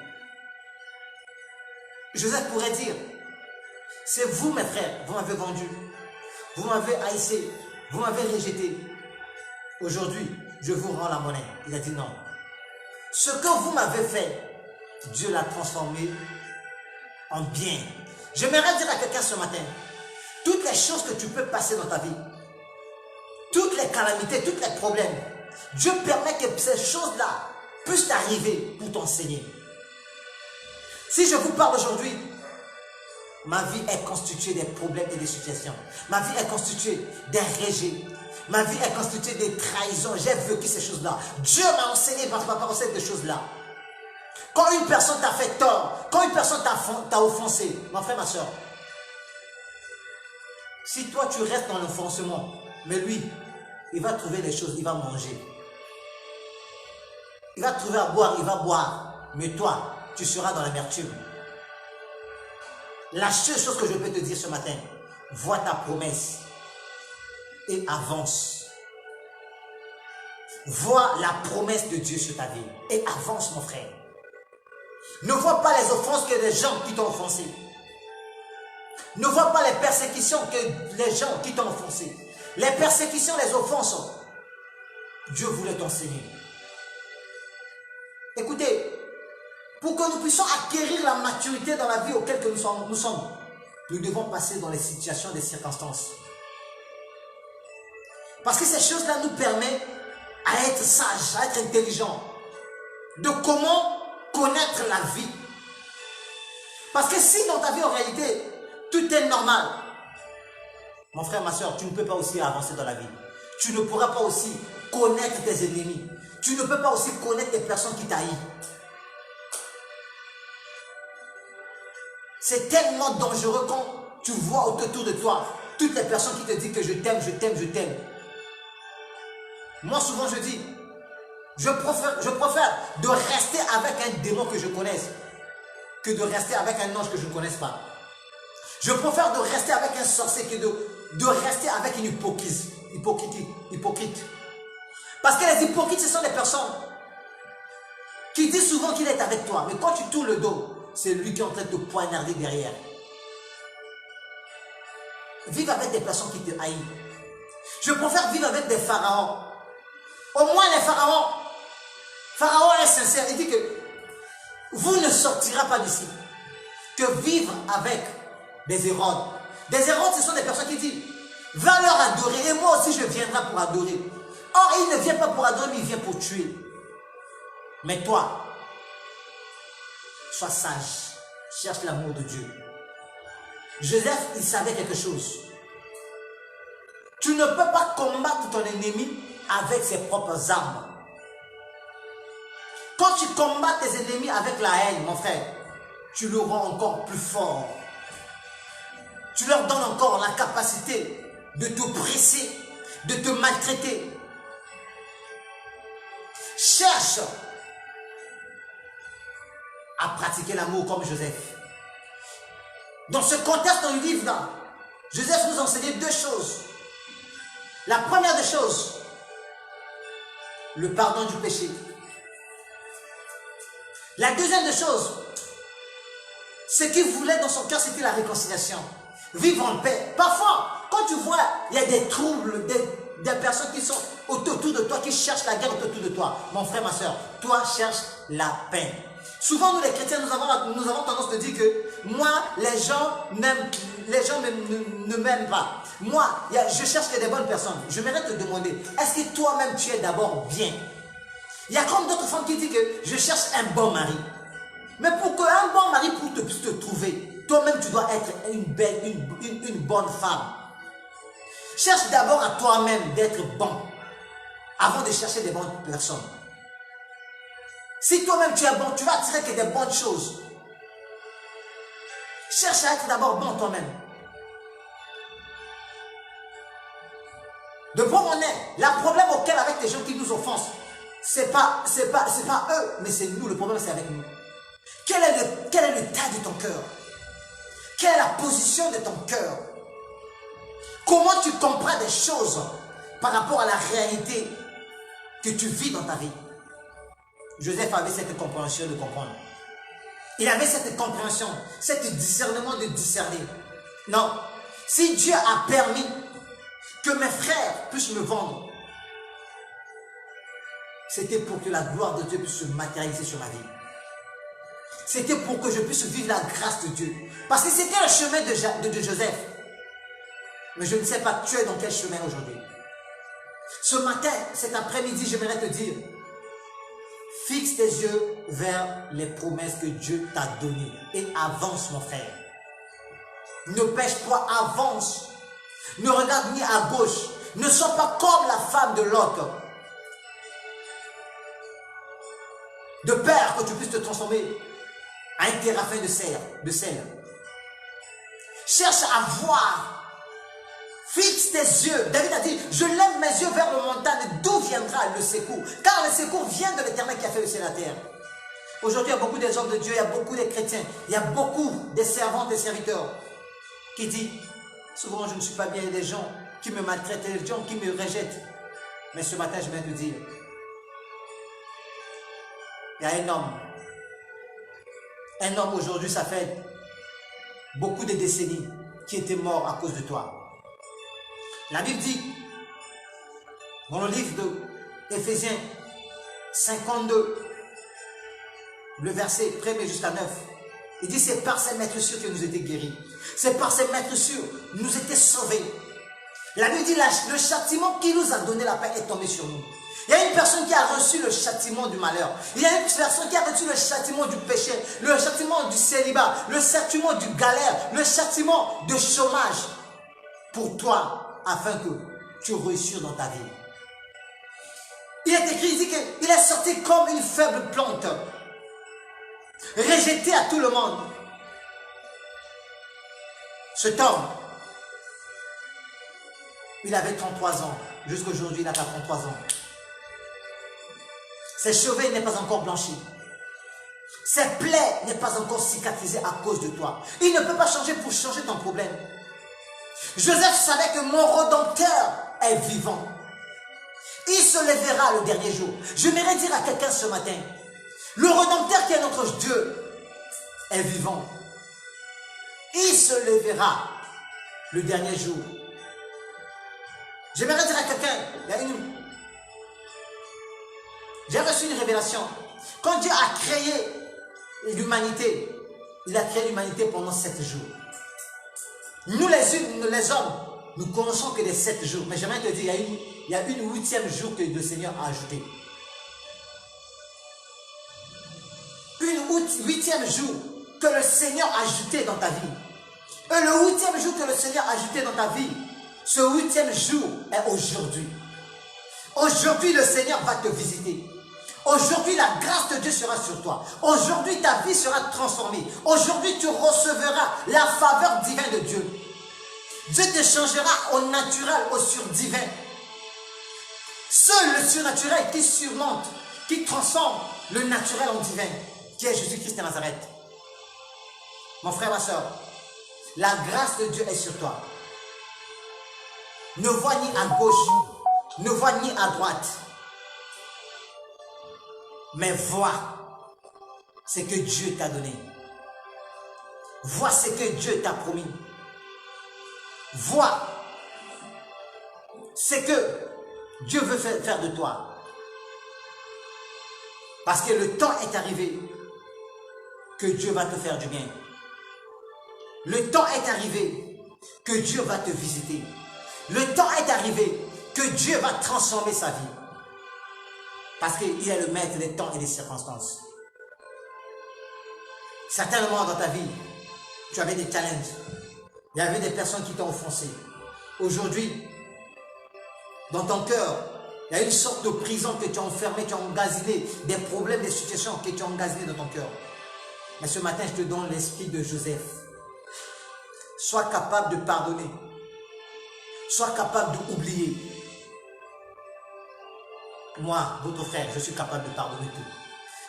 Joseph pourrait dire, c'est vous mes frères, vous m'avez vendu, vous m'avez haïssé, vous m'avez rejeté. Aujourd'hui, je vous rends la monnaie. Il a dit non. Ce que vous m'avez fait, Dieu l'a transformé en bien. J'aimerais dire à quelqu'un ce matin, toutes les choses que tu peux passer dans ta vie, toutes les calamités, tous les problèmes, Dieu permet que ces choses-là puissent t'arriver pour t'enseigner. Si je vous parle aujourd'hui, ma vie est constituée des problèmes et des situations. Ma vie est constituée des rejets. Ma vie est constituée des trahisons. J'ai vécu ces choses-là. Dieu m'a enseigné par ma parole ces choses-là. Quand une personne t'a fait tort, quand une personne t'a offensé, mon frère, ma soeur, si toi tu restes dans l'offensement, mais lui, il va trouver les choses, il va manger. Il va trouver à boire, il va boire. Mais toi, tu seras dans l'amertume. La seule chose que je peux te dire ce matin, vois ta promesse et avance. Vois la promesse de Dieu sur ta vie et avance, mon frère. Ne vois pas les offenses que les gens qui t'ont offensé. Ne vois pas les persécutions que les gens qui t'ont offensé. Les persécutions, les offenses, Dieu voulait t'enseigner. Écoutez, pour que nous puissions acquérir la maturité dans la vie auquel nous sommes, nous devons passer dans les situations, des circonstances. Parce que ces choses-là nous permettent à être sages, à être intelligents, de comment connaître la vie. Parce que si dans ta vie en réalité, tout est normal, mon frère, ma soeur, tu ne peux pas aussi avancer dans la vie. Tu ne pourras pas aussi connaître tes ennemis. Tu ne peux pas aussi connaître les personnes qui t'haïssent. C'est tellement dangereux quand tu vois autour de toi toutes les personnes qui te disent que je t'aime, je t'aime, je t'aime. Moi, souvent, je dis, je préfère de rester avec un démon que je connaisse que de rester avec un ange que je ne connaisse pas. Je préfère de rester avec un sorcier que de rester avec une hypocrite. Parce que les hypocrites, ce sont des personnes qui disent souvent qu'il est avec toi. Mais quand tu tournes le dos, c'est lui qui est en train de te poignarder derrière. Vive avec des personnes qui te haïssent. Je préfère vivre avec des pharaons. Au moins les pharaons. Pharaon est sincère. Il dit que vous ne sortirez pas d'ici. Que vivre avec des Hérodes. Des Hérodes, ce sont des personnes qui disent, va leur adorer. Et moi aussi, je viendrai pour adorer. Or, il ne vient pas pour adorer, mais il vient pour tuer. Mais toi, sois sage. Cherche l'amour de Dieu. Joseph, il savait quelque chose. Tu ne peux pas combattre ton ennemi avec ses propres armes. Quand tu combats tes ennemis avec la haine, mon frère, tu le rends encore plus fort. Tu leur donnes encore la capacité de te presser, de te maltraiter. Cherche à pratiquer l'amour comme Joseph. Dans ce contexte, dans le livre-là, Joseph nous enseignait deux choses. La première des choses, le pardon du péché. La deuxième des choses, ce qu'il voulait dans son cœur, c'était la réconciliation. Vivre en paix. Parfois, quand tu vois, il y a des troubles, des personnes qui sont autour de toi, qui cherchent la guerre autour de toi. Mon frère, ma soeur, toi cherche la paix. Souvent, nous les chrétiens, nous avons tendance de dire que moi, les gens ne m'aiment pas. Moi, je cherche que des bonnes personnes. Je voudrais te demander, est-ce que toi-même tu es d'abord bien? Il y a comme d'autres femmes qui disent que je cherche un bon mari. Mais pour qu'un bon mari puisse te trouver, toi-même tu dois être une bonne femme. Cherche d'abord à toi-même d'être bon avant de chercher des bonnes personnes. Si toi-même tu es bon, tu vas attirer que des bonnes choses. Cherche à être d'abord bon toi-même. De bon on est. Le problème auquel avec les gens qui nous offensent, c'est pas eux, mais c'est nous. Le problème c'est avec nous. Quel est l'état de ton cœur? Quelle est la position de ton cœur? Comment tu comprends des choses par rapport à la réalité que tu vis dans ta vie? Joseph avait cette compréhension de comprendre. Il avait cette compréhension, cet discernement de discerner. Non, si Dieu a permis que mes frères puissent me vendre, c'était pour que la gloire de Dieu puisse se matérialiser sur ma vie. C'était pour que je puisse vivre la grâce de Dieu. Parce que c'était le chemin de Joseph. Mais je ne sais pas, tu es dans quel chemin aujourd'hui. Ce matin, cet après-midi, j'aimerais te dire, fixe tes yeux vers les promesses que Dieu t'a données et avance, mon frère. Ne pêche pas, avance. Ne regarde ni à gauche. Ne sois pas comme la femme de Lot. De peur que tu puisses te transformer à un terrafin de sel. Cherche à voir. Fixe tes yeux. David a dit, je lève mes yeux vers le montagne, d'où viendra le secours? Car le secours vient de l'Éternel qui a fait le ciel et la terre. Aujourd'hui, il y a beaucoup des hommes de Dieu, il y a beaucoup de chrétiens, il y a beaucoup de servantes et serviteurs qui disent, souvent je ne suis pas bien, il y a des gens qui me maltraitent, il y a des gens qui me rejettent. Mais ce matin, je viens te dire, il y a un homme aujourd'hui, ça fait beaucoup de décennies, qui était mort à cause de toi. La Bible dit, dans le livre d'Éphésiens 52, le verset 1er jusqu'à 9, il dit, c'est par ces maîtres sûrs que nous étions guéris. C'est par ces maîtres sûrs nous étions sauvés. La Bible dit, le châtiment qui nous a donné la paix est tombé sur nous. Il y a une personne qui a reçu le châtiment du malheur. Il y a une personne qui a reçu le châtiment du péché, le châtiment du célibat, le châtiment du galère, le châtiment de chômage pour toi, afin que tu réussisses dans ta vie. Il est écrit, il dit qu'il est sorti comme une faible plante, rejeté à tout le monde. Cet homme, il avait 33 ans. Jusqu'à aujourd'hui, il a 43 ans. Ses cheveux n'est pas encore blanchi. Ses plaies n'est pas encore cicatrisées à cause de toi. Il ne peut pas changer pour changer ton problème. Joseph savait que mon Rédempteur est vivant. Il se lèvera le dernier jour. Je voudrais dire à quelqu'un ce matin, le Rédempteur qui est notre Dieu est vivant. Il se lèvera le dernier jour. J'aimerais dire à quelqu'un, j'ai reçu une révélation. Quand Dieu a créé l'humanité, il a créé l'humanité pendant 7 jours. Nous les hommes, nous connaissons que les 7 jours. Mais j'aimerais te dire, il y a une 8e jour que le Seigneur a ajouté. Une 8e jour que le Seigneur a ajouté dans ta vie. Et le 8e jour que le Seigneur a ajouté dans ta vie, ce 8e jour est aujourd'hui. Aujourd'hui, le Seigneur va te visiter. Aujourd'hui, la grâce de Dieu sera sur toi. Aujourd'hui, ta vie sera transformée. Aujourd'hui, tu recevras la faveur divine de Dieu. Dieu te changera au naturel, au surdivin. Seul le surnaturel qui surmonte, qui transforme le naturel en divin, qui est Jésus-Christ de Nazareth. Mon frère, ma soeur, la grâce de Dieu est sur toi. Ne vois ni à gauche, ne vois ni à droite. Mais vois ce que Dieu t'a donné. Vois ce que Dieu t'a promis. Vois ce que Dieu veut faire de toi. Parce que le temps est arrivé que Dieu va te faire du bien. Le temps est arrivé que Dieu va te visiter. Le temps est arrivé que Dieu va transformer sa vie. Parce qu'il est le maître des temps et des circonstances. Certainement dans ta vie, tu avais des challenges. Il y avait des personnes qui t'ont offensé. Aujourd'hui, dans ton cœur, il y a une sorte de prison que tu as enfermée, tu as emmagasiné, des problèmes, des situations que tu as emmagasinées dans ton cœur. Mais ce matin, je te donne l'esprit de Joseph. Sois capable de pardonner. Sois capable d'oublier. Moi, votre frère, je suis capable de pardonner tout.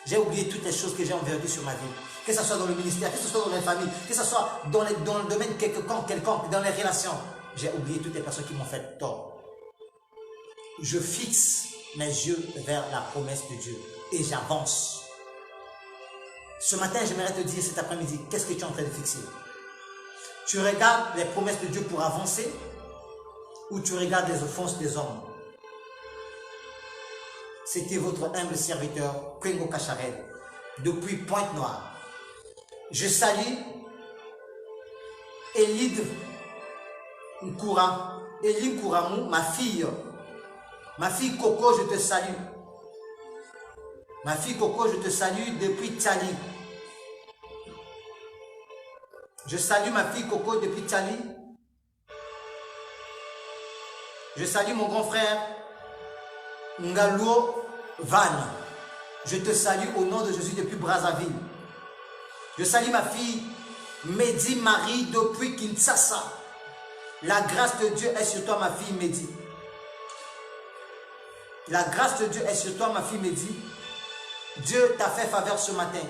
J'ai oublié toutes les choses que j'ai envergées sur ma vie. Que ce soit dans le ministère, que ce soit dans la famille, que ce soit dans le domaine quelconque, dans les relations. J'ai oublié toutes les personnes qui m'ont fait tort. Je fixe mes yeux vers la promesse de Dieu et j'avance. Ce matin, j'aimerais te dire cet après-midi, qu'est-ce que tu es en train de fixer? Tu regardes les promesses de Dieu pour avancer ou tu regardes les offenses des hommes? C'était votre humble serviteur, Kwengo Kacharel, depuis Pointe-Noire. Je salue Eline Kouramou, ma fille Coco, je te salue. Ma fille Coco, je te salue depuis Tchali. Je salue ma fille Coco depuis Tchali. Je salue mon grand frère Ngalo Van. Je te salue au nom de Jésus depuis Brazzaville. Je salue ma fille Mehdi Marie depuis Kinshasa. La grâce de Dieu est sur toi, ma fille Mehdi. La grâce de Dieu est sur toi, ma fille Mehdi. Dieu t'a fait faveur ce matin.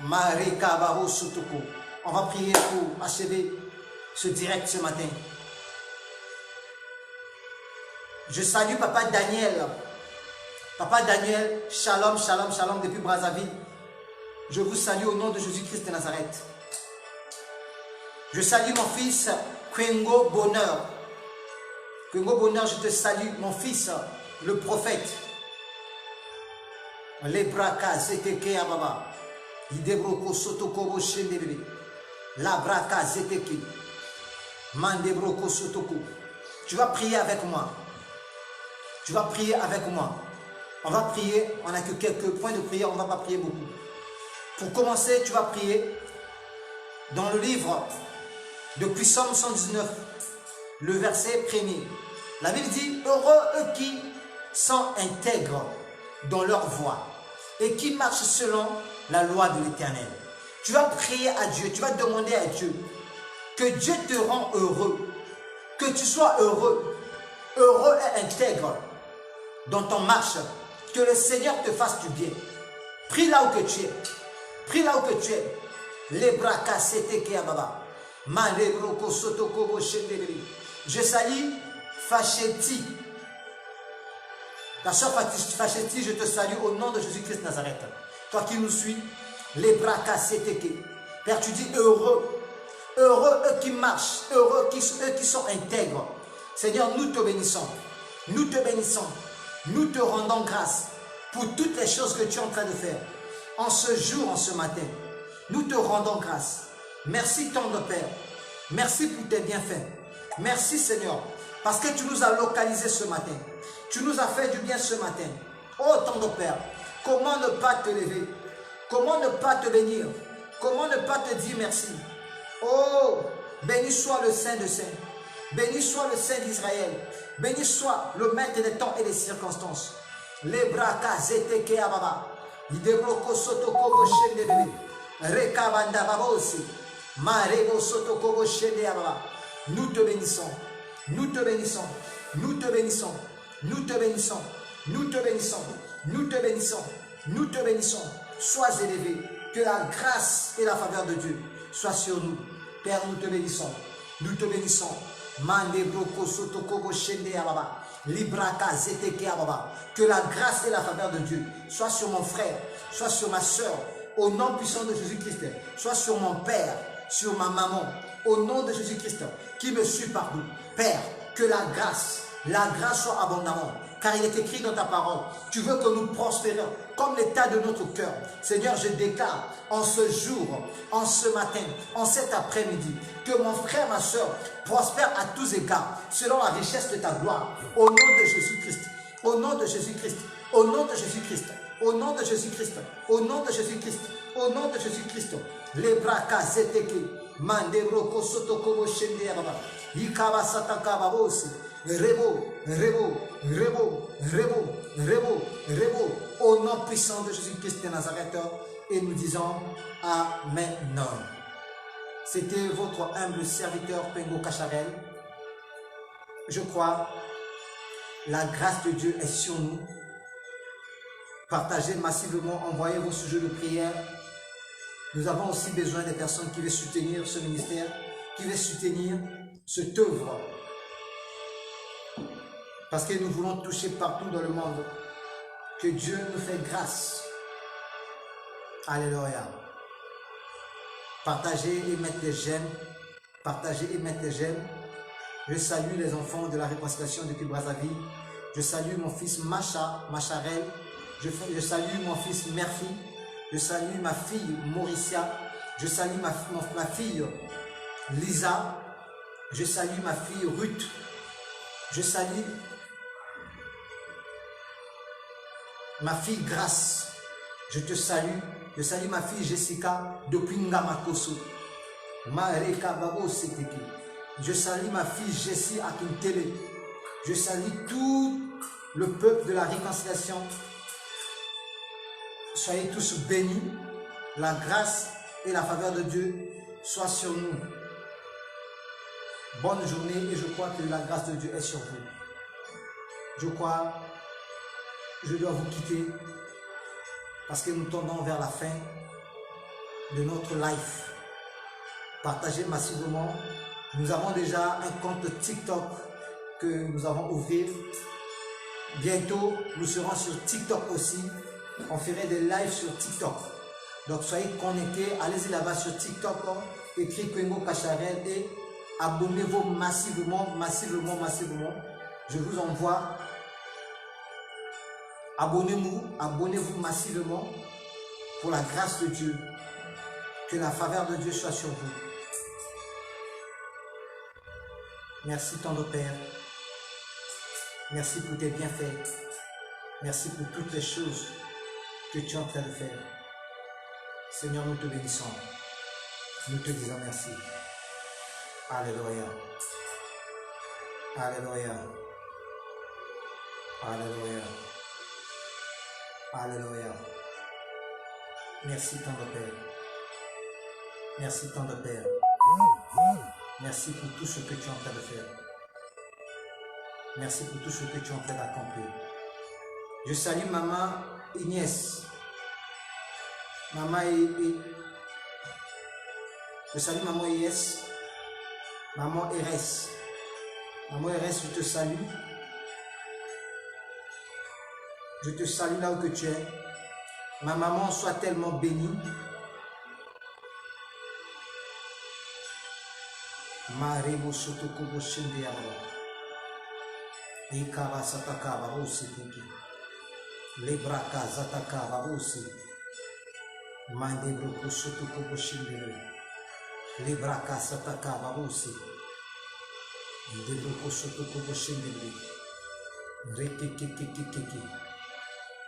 Mareka Baro Sotoko. On va prier pour achever ce direct ce matin. Je salue Papa Daniel. Papa Daniel, shalom, shalom, shalom depuis Brazzaville. Je vous salue au nom de Jésus-Christ de Nazareth. Je salue mon fils Kwengo Bonheur. Kwengo Bonheur, je te salue, mon fils, le prophète. Les braka zeteke ababa. Idebroko sotoko shendebe. La braka zeteke. Mandebroko sotoko. Tu vas prier avec moi. Tu vas prier avec moi. On va prier, on n'a que quelques points de prière, on ne va pas prier beaucoup. Pour commencer, tu vas prier dans le livre de Psaume 119, le verset 1er. La Bible dit, heureux eux qui sont intègres dans leur voie et qui marchent selon la loi de l'Éternel. Tu vas prier à Dieu, tu vas demander à Dieu que Dieu te rend heureux, que tu sois heureux, heureux et intègre dans ton marche, que le Seigneur te fasse du bien. Prie là où que tu es. Prie là où que tu es. Les bras cassés, je salue Fachetti. Ta soeur Fachetti, je te salue au nom de Jésus-Christ Nazareth. Toi qui nous suis, les bras cassés, Père, tu dis heureux. Heureux eux qui marchent, heureux eux qui sont intègres. Seigneur, nous te bénissons. Nous te bénissons. Nous te rendons grâce pour toutes les choses que tu es en train de faire. En ce jour, en ce matin, nous te rendons grâce. Merci tendre Père. Merci pour tes bienfaits. Merci Seigneur, parce que tu nous as localisés ce matin. Tu nous as fait du bien ce matin. Oh tendre Père, comment ne pas te lever? Comment ne pas te bénir? Comment ne pas te dire merci? Oh, béni soit le Saint de Saints. Béni soit le Saint d'Israël. Béni soit le maître des temps et des circonstances. Les braka zeteke ababa. Idebroko sotokobo shende bebe. Rekabanda babosi. Marebo sotokobo shende ababa. Nous te bénissons. Nous te bénissons. Nous te bénissons. Nous te bénissons. Nous te bénissons. Nous te bénissons. Nous te bénissons. Sois élevé. Que la grâce et la faveur de Dieu soient sur nous. Père, nous te bénissons. Nous te bénissons. Que la grâce et la faveur de Dieu soit sur mon frère, soit sur ma soeur, au nom puissant de Jésus-Christ, soit sur mon père, sur ma maman, au nom de Jésus-Christ, qui me suit partout. Père, que la grâce soit abondamment. Car il est écrit dans ta parole, tu veux que nous prospérions comme l'état de notre cœur. Seigneur, je déclare en ce jour, en ce matin, en cet après-midi, que mon frère, ma soeur, prospère à tous égards, selon la richesse de ta gloire. Au nom de Jésus-Christ, au nom de Jésus-Christ, au nom de Jésus-Christ, au nom de Jésus-Christ, au nom de Jésus-Christ, au nom de Jésus-Christ. Les bras zeteke, mandebroko sotokobo shende yababa, ikaba satakaba bosi. Rebo, Rebo, Rebo, Rebo, Rebo, Rebo, au nom puissant de Jésus-Christ de Nazareth, et nous disons Amen. C'était votre humble serviteur Kwengo Kacharel. Je crois, la grâce de Dieu est sur nous. Partagez massivement, envoyez vos sujets de prière. Nous avons aussi besoin des personnes qui veulent soutenir ce ministère, qui veulent soutenir cette œuvre. Parce que nous voulons toucher partout dans le monde. Que Dieu nous fait grâce. Alléluia. Partagez et mettez des j'aime. Partagez et mettez des j'aime. Je salue les enfants de la réconciliation depuis Brazzaville. Je salue mon fils Macharel. Je salue mon fils Murphy. Je salue ma fille Mauricia. Je salue ma fille Lisa. Je salue ma fille Ruth. Je salue ma fille Grace. Je te salue. Je salue ma fille Jessica depuis Ngamakoso. Je salue ma fille Jessie Akintele. Je salue tout le peuple de la réconciliation. Soyez tous bénis. La grâce et la faveur de Dieu soient sur nous. Bonne journée et je crois que la grâce de Dieu est sur vous. Je crois que je dois vous quitter parce que nous tendons vers la fin de notre life. Partagez massivement. Nous avons déjà un compte TikTok que nous avons ouvert. Bientôt, nous serons sur TikTok aussi. On ferait des lives sur TikTok. Donc, soyez connectés. Allez-y là-bas sur TikTok. Écrivez Kwengo Kacharel et abonnez-vous massivement. Je vous envoie. Abonnez-vous massivement pour la grâce de Dieu. Que la faveur de Dieu soit sur vous. Merci tendre Père. Merci pour tes bienfaits. Merci pour toutes les choses que tu es en train de faire. Seigneur, nous te bénissons. Nous te disons merci. Alléluia. Alléluia. Alléluia. Alléluia. Merci tendre Père. Merci tendre Père. Merci pour tout ce que tu es en train de faire. Merci pour tout ce que tu es en train d'accomplir. Je salue maman Inès. Je salue maman Inès. Maman RS. Maman RS, je te salue. Je te salue là où que tu es. Ma maman soit tellement bénie. Marebo sotokobo shende yabo. Ikaba sataka barosi tiki. Lebraka zataka barosi. Mandebro sotokobo shende. Lebraka sataka barosi. Debro sotokobo shende. Rekekekekeke.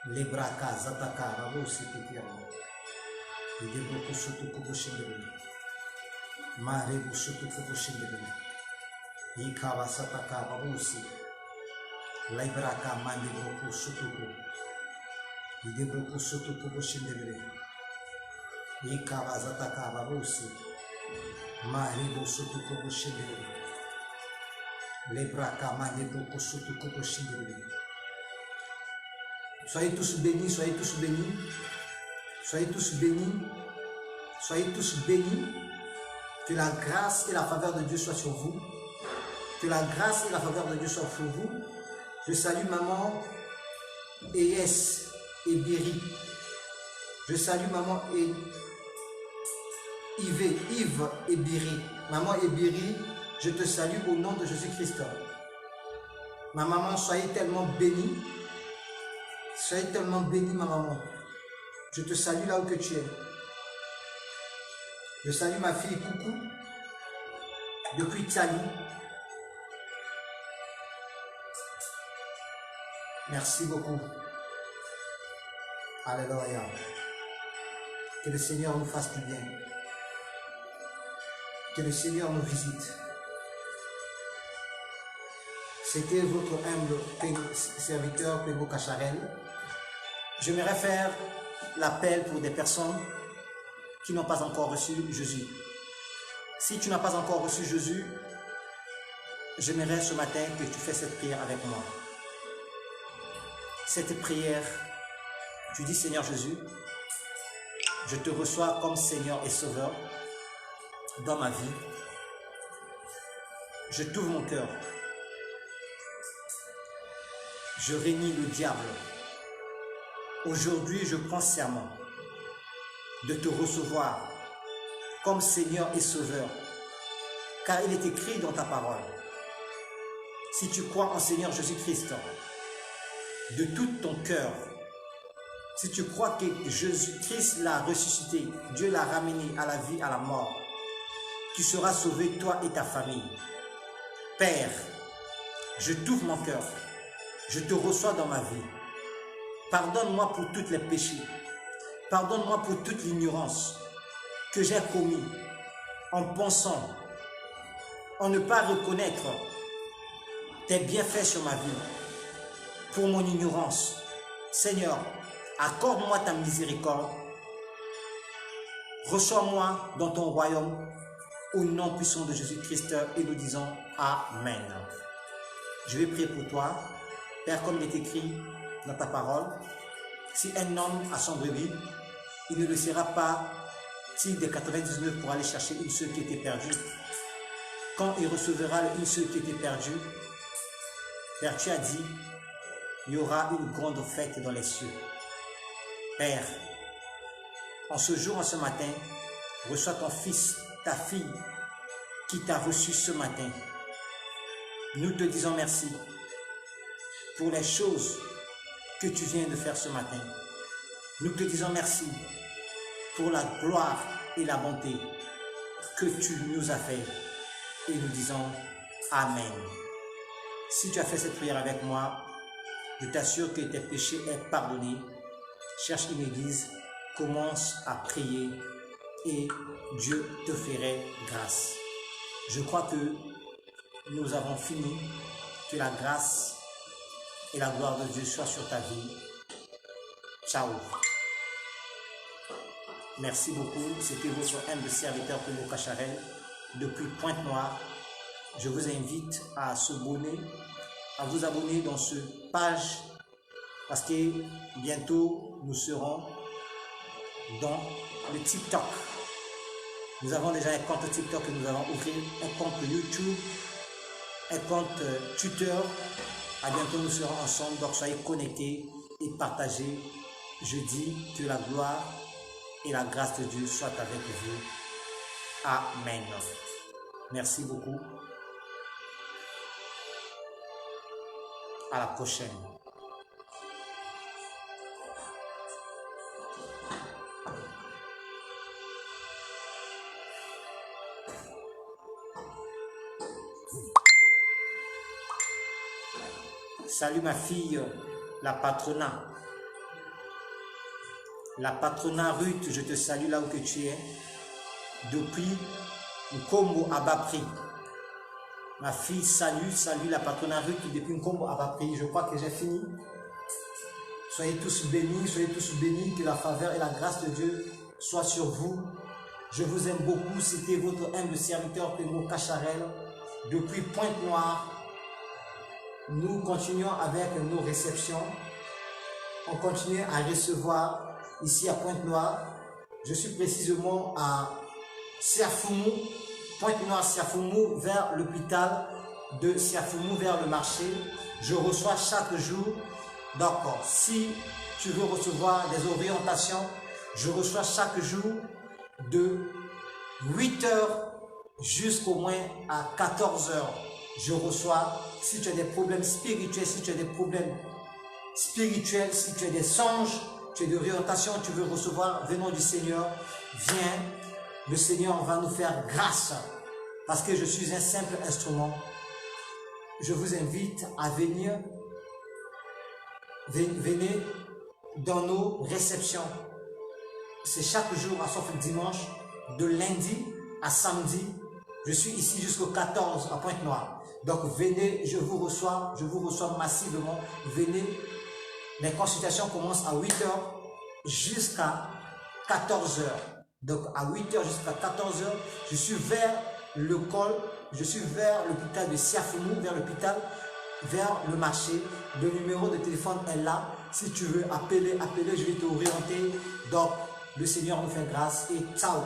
Lebraka zataka barosi tiki yabo. Debro sotokobo shende. Marebu sotokobo shindele. Ikaba sataka babusi. Laibraka mandeboko sotoko. Ideboko sotokobo shindele. Ikaba zataka babusi. Marebu sotokobo shindele. Lebraka mandeboko sotokobo shindele. Soyez tous bénis, soyez tous bénis. Soyez tous bénis. Soyez tous bénis. Que la grâce et la faveur de Dieu soient sur vous. Que la grâce et la faveur de Dieu soient sur vous. Je salue maman Eyes et Biri. Je salue maman Yves et Biri. Maman Ebiri, je te salue au nom de Jésus-Christ. Ma maman, soyez tellement bénie. Soyez tellement bénie, ma maman. Je te salue là où que tu es. Je salue ma fille Coucou depuis Tchali. Merci beaucoup. Alléluia. Que le Seigneur nous fasse du bien. Que le Seigneur nous visite. C'était votre humble serviteur Kwengo Kacharel. J'aimerais faire l'appel pour des personnes qui n'ont pas encore reçu Jésus. Si tu n'as pas encore reçu Jésus, j'aimerais ce matin que tu fasses cette prière avec moi. Cette prière, tu dis Seigneur Jésus, je te reçois comme Seigneur et Sauveur dans ma vie. Je t'ouvre mon cœur. Je réunis le diable. Aujourd'hui, je prends serment de te recevoir comme Seigneur et Sauveur. Car il est écrit dans ta parole, si tu crois en Seigneur Jésus-Christ de tout ton cœur, si tu crois que Jésus-Christ l'a ressuscité, Dieu l'a ramené à la vie, à la mort, tu seras sauvé, toi et ta famille. Père, je t'ouvre mon cœur, je te reçois dans ma vie. Pardonne-moi pour tous les péchés, pardonne-moi pour toute l'ignorance que j'ai commis en pensant, en ne pas reconnaître tes bienfaits sur ma vie, pour mon ignorance. Seigneur, accorde-moi ta miséricorde, reçois-moi dans ton royaume, au nom puissant de Jésus-Christ, et nous disons Amen. Je vais prier pour toi. Père, comme il est écrit dans ta parole, si un homme a son brebis, il ne laissera pas des 99 pour aller chercher une seule qui était perdue. Quand il recevra une seule qui était perdue, Père, tu as dit, il y aura une grande fête dans les cieux. Père, en ce jour, en ce matin, reçois ton fils, ta fille, qui t'a reçu ce matin. Nous te disons merci pour les choses que tu viens de faire ce matin. Nous te disons merci pour la gloire et la bonté que tu nous as fait. Et nous disons Amen. Si tu as fait cette prière avec moi, je t'assure que tes péchés sont pardonnés. Cherche une église, commence à prier et Dieu te ferait grâce. Je crois que nous avons fini. Que la grâce et la gloire de Dieu soient sur ta vie. Ciao. Merci beaucoup. C'était votre humble serviteur Pemo Cacharel depuis Pointe-Noire. Je vous invite à vous abonner dans cette page parce que bientôt nous serons dans le TikTok. Nous avons déjà un compte TikTok que nous allons ouvrir, un compte YouTube, un compte Twitter. À bientôt, nous serons ensemble. Donc, soyez connectés et partagez. Je dis que la gloire et la grâce de Dieu soient avec vous. Amen. Merci beaucoup. À la prochaine. Salut ma fille, la patronat. La patronat Ruth, je te salue là où que tu es. Depuis Nkombo à bas prix. Ma fille, salut la patronat Ruth depuis Nkombo à bas prix. Je crois que j'ai fini. Soyez tous bénis, que la faveur et la grâce de Dieu soient sur vous. Je vous aime beaucoup. C'était votre humble serviteur Pemo Cacharel depuis Pointe-Noire. Nous continuons avec nos réceptions. On continue à recevoir ici à Pointe-Noire. Je suis précisément à Siafoumou, Pointe-Noire, Siafoumou, vers l'hôpital de Siafoumou, vers le marché. Je reçois chaque jour. Donc, si tu veux recevoir des orientations, je reçois chaque jour de 8 h jusqu'au moins à 14 h. Je reçois, si tu as des problèmes spirituels, si tu as des problèmes spirituels, si tu as des songes, tu as des orientations, tu veux recevoir, venons du Seigneur, viens, le Seigneur va nous faire grâce, parce que je suis un simple instrument. Je vous invite à venir, venez dans nos réceptions. C'est chaque jour, sauf le dimanche, de lundi à samedi. Je suis ici jusqu'au 14 à Pointe-Noire. Donc venez, je vous reçois massivement. Venez, les consultations commencent à 8 h jusqu'à 14 h. Donc à 8 h jusqu'à 14 h, je suis vers le col, je suis vers l'hôpital de Siafoumou, vers le marché. Le numéro de téléphone est là. Si tu veux appeler, je vais t'orienter. Donc le Seigneur nous fait grâce et ciao.